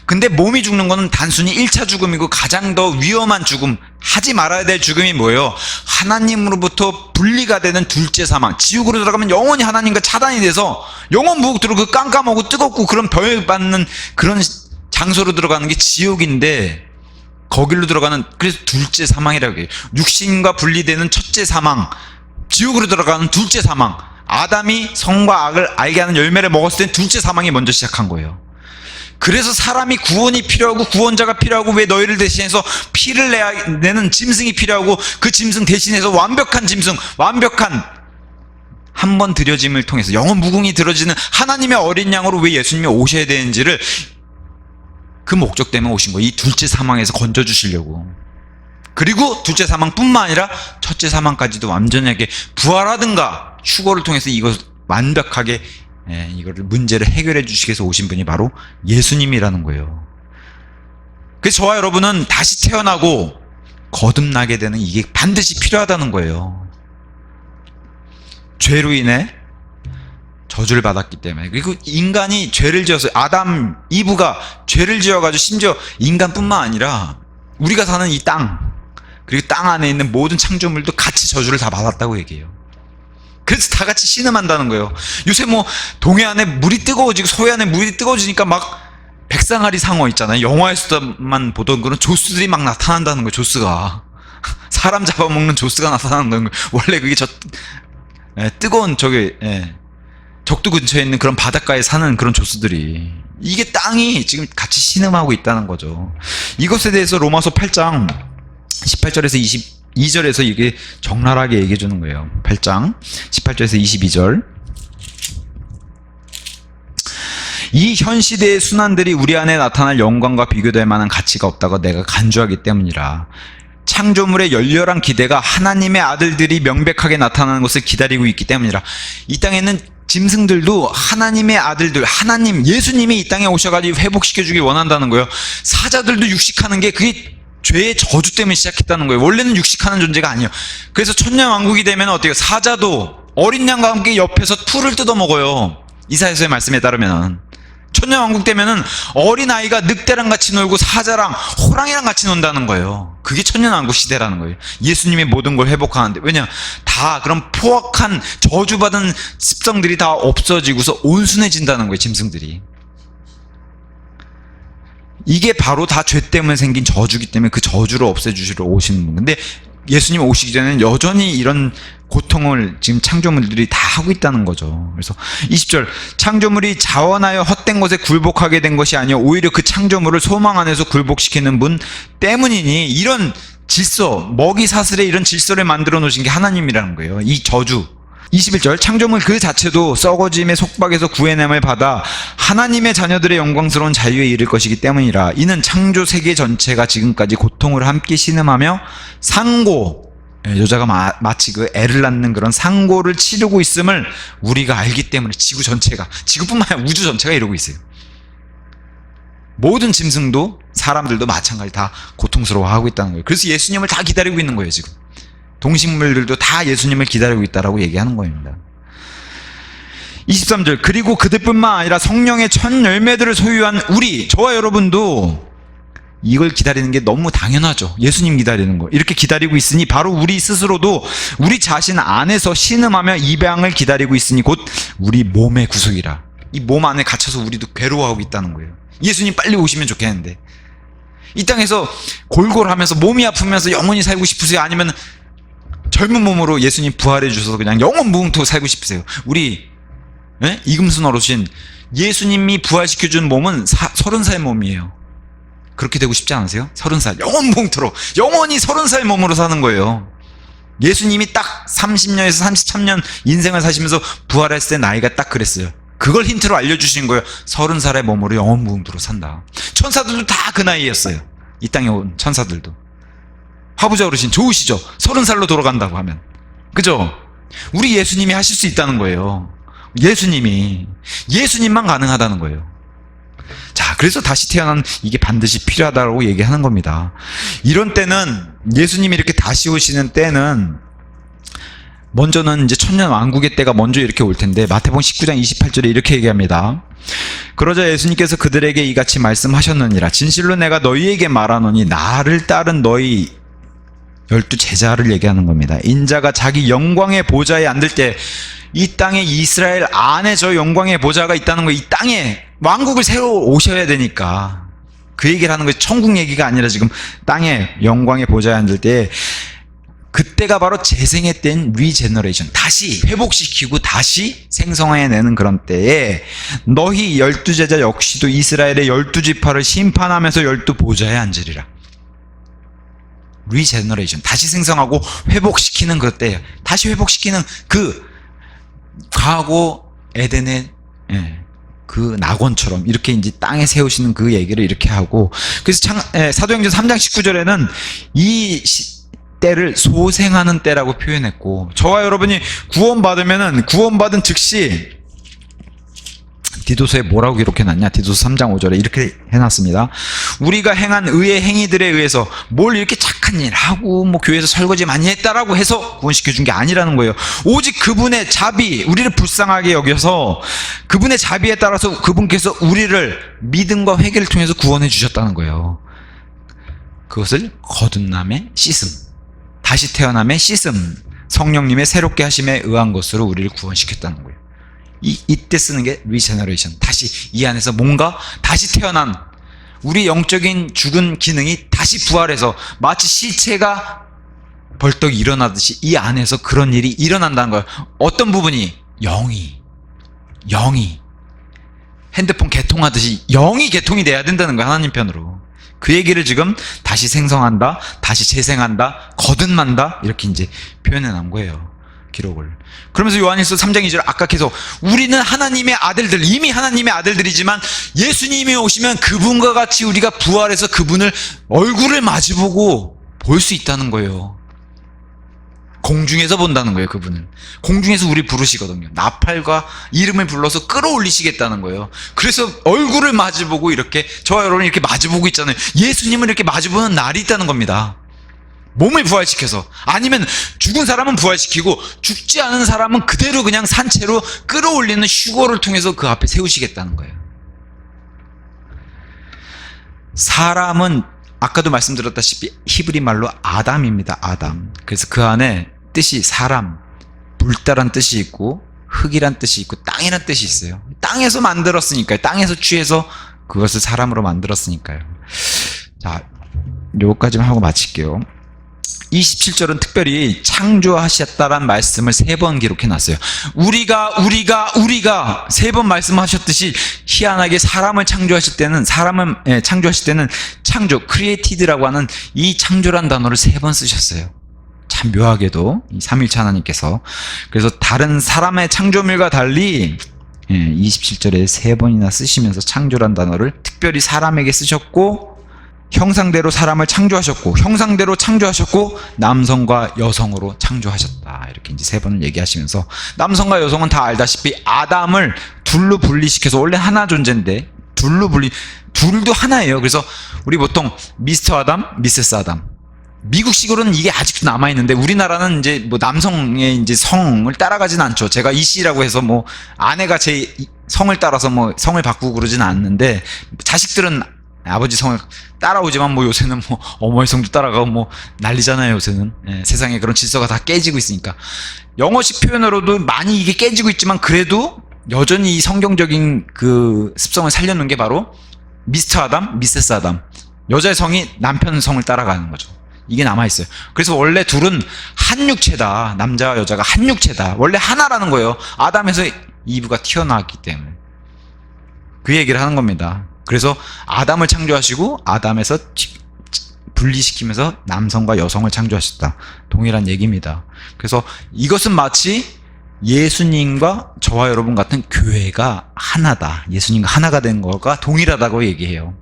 근데 몸이 죽는 거는 단순히 1차 죽음이고 가장 더 위험한 죽음, 하지 말아야 될 죽음이 뭐예요? 하나님으로부터 분리가 되는 둘째 사망. 지옥으로 들어가면 영원히 하나님과 차단이 돼서 영원 무국도로 그 깜깜하고 뜨겁고 그런 벌 받는 그런 장소로 들어가는 게 지옥인데, 거길로 들어가는, 그래서 둘째 사망이라고 해요. 육신과 분리되는 첫째 사망, 지옥으로 들어가는 둘째 사망. 아담이 성과 악을 알게 하는 열매를 먹었을 땐 둘째 사망이 먼저 시작한 거예요. 그래서 사람이 구원이 필요하고 구원자가 필요하고, 왜 너희를 대신해서 피를 내는 짐승이 필요하고, 그 짐승 대신해서 완벽한 짐승, 완벽한 한 번 드려짐을 통해서 영원 무궁이 들어지는 하나님의 어린 양으로 왜 예수님이 오셔야 되는지를, 그 목적 때문에 오신 거예요. 이 둘째 사망에서 건져주시려고. 그리고 둘째 사망뿐만 아니라 첫째 사망까지도 완전하게 부활하든가 휴거를 통해서 이것을 완벽하게 이거를 문제를 해결해 주시기 위해서 오신 분이 바로 예수님이라는 거예요. 그래서 저와 여러분은 다시 태어나고 거듭나게 되는 이게 반드시 필요하다는 거예요. 죄로 인해 저주를 받았기 때문에. 그리고 인간이 죄를 지어서, 아담, 이브가 죄를 지어가지고 심지어 인간뿐만 아니라 우리가 사는 이 땅, 그리고 땅 안에 있는 모든 창조물도 같이 저주를 다 받았다고 얘기해요. 그래서 다 같이 신음한다는 거예요. 요새 뭐 동해안에 물이 뜨거워지고 서해안에 물이 뜨거워지니까 막 백상아리 상어 있잖아요. 영화에서만 보던 그런 조스들이 막 나타난다는 거예요. 조스가 사람 잡아먹는 조스가 나타나는 거예요. 원래 그게 뜨거운 적도 근처에 있는 그런 바닷가에 사는 그런 조스들이, 이게 땅이 지금 같이 신음하고 있다는 거죠. 이것에 대해서 로마서 8장 18절에서 22절에서 이게 적나라하게 얘기해 주는 거예요. 8장 18절에서 22절. 이 현 시대의 순환들이 우리 안에 나타날 영광과 비교될 만한 가치가 없다고 내가 간주하기 때문이라. 창조물의 열렬한 기대가 하나님의 아들들이 명백하게 나타나는 것을 기다리고 있기 때문이라. 이 땅에는 짐승들도 하나님의 아들들, 하나님, 예수님이 이 땅에 오셔가지고 회복시켜주길 원한다는 거예요. 사자들도 육식하는 게 그게 죄의 저주 때문에 시작했다는 거예요. 원래는 육식하는 존재가 아니에요. 그래서 천년왕국이 되면 어때요? 사자도 어린 양과 함께 옆에서 풀을 뜯어먹어요. 이사야서의 말씀에 따르면 천년왕국 되면은 어린아이가 늑대랑 같이 놀고 사자랑 호랑이랑 같이 논다는 거예요. 그게 천년왕국 시대라는 거예요. 예수님의 모든 걸 회복하는데. 왜냐? 다 그런 포악한 저주받은 습성들이 다 없어지고서 온순해진다는 거예요. 짐승들이. 이게 바로 다 죄 때문에 생긴 저주기 때문에 그 저주를 없애주시러 오시는 분. 근데 예수님 오시기 전에는 여전히 이런 고통을 지금 창조물들이 다 하고 있다는 거죠. 그래서 20절, 창조물이 자원하여 헛된 것에 굴복하게 된 것이 아니요 오히려 그 창조물을 소망 안에서 굴복시키는 분 때문이니, 이런 질서, 먹이 사슬에 이런 질서를 만들어 놓으신 게 하나님이라는 거예요. 이 저주, 21절 창조물 그 자체도 썩어짐의 속박에서 구해냄을 받아 하나님의 자녀들의 영광스러운 자유에 이를 것이기 때문이라. 이는 창조 세계 전체가 지금까지 고통을 함께 신음하며 상고, 여자가 마치 그 애를 낳는 그런 상고를 치르고 있음을 우리가 알기 때문에 지구 전체가, 지구뿐만 아니라 우주 전체가 이러고 있어요. 모든 짐승도 사람들도 마찬가지 다 고통스러워하고 있다는 거예요. 그래서 예수님을 다 기다리고 있는 거예요. 지금 동식물들도 다 예수님을 기다리고 있다라고 얘기하는 겁니다. 23절 그리고 그들뿐만 아니라 성령의 첫 열매들을 소유한 우리, 저와 여러분도 이걸 기다리는 게 너무 당연하죠. 예수님 기다리는 거 이렇게 기다리고 있으니 바로 우리 스스로도 우리 자신 안에서 신음하며 입양을 기다리고 있으니 곧 우리 몸의 구속이라. 이 몸 안에 갇혀서 우리도 괴로워하고 있다는 거예요. 예수님 빨리 오시면 좋겠는데 이 땅에서 골골하면서 몸이 아프면서 영원히 살고 싶으세요? 아니면 젊은 몸으로 예수님 부활해 주셔서 그냥 영원 무궁토 살고 싶으세요? 우리 이금순 어르신, 예수님이 부활시켜준 몸은 30살 몸이에요. 그렇게 되고 싶지 않으세요? 30살 영원 무궁토로 영원히 30살 몸으로 사는 거예요. 예수님이 딱 30년에서 33년 인생을 사시면서 부활했을 때 나이가 딱 그랬어요. 그걸 힌트로 알려주신 거예요. 30살의 몸으로 영원 무궁토로 산다. 천사들도 다 그 나이였어요. 이 땅에 온 천사들도. 화부자 어르신 좋으시죠? 30살로 돌아간다고 하면. 그죠? 우리 예수님이 하실 수 있다는 거예요. 예수님만 가능하다는 거예요. 자, 그래서 다시 태어난 이게 반드시 필요하다고 얘기하는 겁니다. 이런 때는, 예수님이 이렇게 다시 오시는 때는 먼저는 이제 천년 왕국의 때가 먼저 이렇게 올 텐데, 마태복음 19장 28절에 이렇게 얘기합니다. 그러자 예수님께서 그들에게 이같이 말씀하셨느니라. 진실로 내가 너희에게 말하노니 나를 따른 너희 12 제자를 얘기하는 겁니다. 인자가 자기 영광의 보좌에 앉을 때 이 땅에 이스라엘 안에 저 영광의 보좌가 있다는 거예요. 이 땅에 왕국을 세워 오셔야 되니까 그 얘기를 하는 거예요. 천국 얘기가 아니라 지금 땅에 영광의 보좌에 앉을 때, 그때가 바로 재생의 때인 리제너레이션, 다시 회복시키고 다시 생성해내는 그런 때에 너희 12 제자 역시도 이스라엘의 12지파를 심판하면서 12 보좌에 앉으리라. 리제너레이션, 다시 생성하고 회복시키는 그 때예요. 다시 회복시키는 그 과거 에덴의 그 낙원처럼 이렇게 이제 땅에 세우시는 그 얘기를 이렇게 하고, 그래서 사도행전 3장 19절에는 이 때를 소생하는 때라고 표현했고, 저와 여러분이 구원받은 즉시, 디도서에 뭐라고 기록해놨냐? 디도서 3장 5절에 이렇게 해놨습니다. 우리가 행한 의의 행위들에 의해서 뭘 이렇게 착한 일 하고 뭐 교회에서 설거지 많이 했다라고 해서 구원시켜준 게 아니라는 거예요. 오직 그분의 자비, 우리를 불쌍하게 여겨서 그분의 자비에 따라서 그분께서 우리를 믿음과 회개를 통해서 구원해 주셨다는 거예요. 그것을 거듭남의 씻음, 다시 태어남의 씻음, 성령님의 새롭게 하심에 의한 것으로 우리를 구원시켰다는 거예요. 이때 쓰는 게 리제너레이션, 다시 이 안에서 뭔가 다시 태어난 우리 영적인 죽은 기능이 다시 부활해서 마치 시체가 벌떡 일어나듯이 이 안에서 그런 일이 일어난다는 거예요. 어떤 부분이? 영이 핸드폰 개통하듯이 영이 개통이 돼야 된다는 거예요. 하나님 편으로. 그 얘기를 지금 다시 생성한다, 다시 재생한다, 거듭난다, 이렇게 이제 표현해 놓은 거예요. 기록을. 그러면서 요한일서 3장 2절 아까 계속 우리는 하나님의 아들들, 이미 하나님의 아들들이지만 예수님이 오시면 그분과 같이 우리가 부활해서 그분을 얼굴을 마주보고 볼 수 있다는 거예요. 공중에서 본다는 거예요. 그분은 공중에서 우리 부르시거든요. 나팔과 이름을 불러서 끌어올리시겠다는 거예요. 그래서 얼굴을 마주보고 이렇게, 저와 여러분이 이렇게 마주보고 있잖아요. 예수님을 이렇게 마주보는 날이 있다는 겁니다. 몸을 부활시켜서. 아니면 죽은 사람은 부활시키고 죽지 않은 사람은 그대로 그냥 산채로 끌어올리는 휴거를 통해서 그 앞에 세우시겠다는 거예요. 사람은 아까도 말씀드렸다시피 히브리 말로 아담입니다. 아담. 그래서 그 안에 뜻이 사람, 불다란 뜻이 있고 흙이란 뜻이 있고 땅이란 뜻이 있어요. 땅에서 만들었으니까요. 땅에서 취해서 그것을 사람으로 만들었으니까요. 자, 요거까지만 하고 마칠게요. 27절은 특별히 창조하셨다란 말씀을 3번 기록해놨어요. 우리가 3번 말씀하셨듯이 희한하게 사람을 창조하실 때는 창조, created라고 하는 이 창조란 단어를 3번 쓰셨어요. 참 묘하게도 이 삼위일체 하나님께서. 그래서 다른 사람의 창조물과 달리 27절에 3번이나 쓰시면서 창조란 단어를 특별히 사람에게 쓰셨고, 형상대로 사람을 창조하셨고, 형상대로 창조하셨고, 남성과 여성으로 창조하셨다. 이렇게 이제 3번을 얘기하시면서, 남성과 여성은 다 알다시피 아담을 둘로 분리시켜서, 원래 하나 존재인데 둘도 하나예요. 그래서 우리 보통 미스터 아담, 미세스 아담, 미국식으로는 이게 아직도 남아있는데, 우리나라는 이제 뭐 남성의 이제 성을 따라가진 않죠. 제가 이 씨라고 해서 뭐 아내가 제 성을 따라서 뭐 성을 바꾸고 그러진 않는데, 자식들은 아버지 성을 따라오지만 뭐 요새는 뭐 어머니 성도 따라가고 뭐 난리잖아요. 요새는 세상에 그런 질서가 다 깨지고 있으니까. 영어식 표현으로도 많이 이게 깨지고 있지만, 그래도 여전히 이 성경적인 그 습성을 살려놓은 게 바로 미스터 아담, 미세스 아담, 여자의 성이 남편 성을 따라가는 거죠. 이게 남아있어요. 그래서 원래 둘은 한 육체다. 남자와 여자가 한 육체다. 원래 하나라는 거예요. 아담에서 이브가 튀어나왔기 때문에. 그 얘기를 하는 겁니다. 그래서 아담을 창조하시고 아담에서 분리시키면서 남성과 여성을 창조하셨다. 동일한 얘기입니다. 그래서 이것은 마치 예수님과 저와 여러분 같은 교회가 하나다. 예수님과 하나가 된 것과 동일하다고 얘기해요.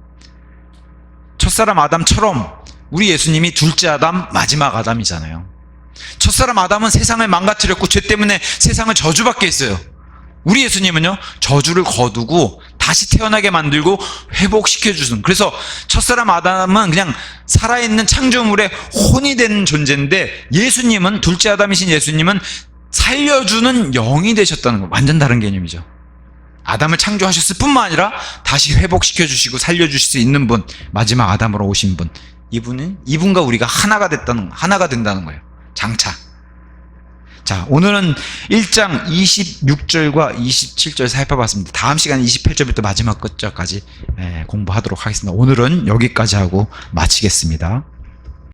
첫사람 아담처럼 우리 예수님이 둘째 아담, 마지막 아담이잖아요. 첫사람 아담은 세상을 망가뜨렸고 죄 때문에 세상을 저주받게 했어요. 우리 예수님은요, 저주를 거두고 다시 태어나게 만들고 회복시켜주는. 그래서 첫사람 아담은 그냥 살아있는 창조물의 혼이 된 존재인데, 예수님은, 둘째 아담이신 예수님은 살려주는 영이 되셨다는 거. 완전 다른 개념이죠. 아담을 창조하셨을 뿐만 아니라 다시 회복시켜주시고 살려주실 수 있는 분, 마지막 아담으로 오신 분. 이분과 우리가 하나가 된다는 거예요. 장차. 자, 오늘은 1장 26절과 27절 살펴봤습니다. 다음 시간에 28절부터 마지막 끝절까지 공부하도록 하겠습니다. 오늘은 여기까지 하고 마치겠습니다.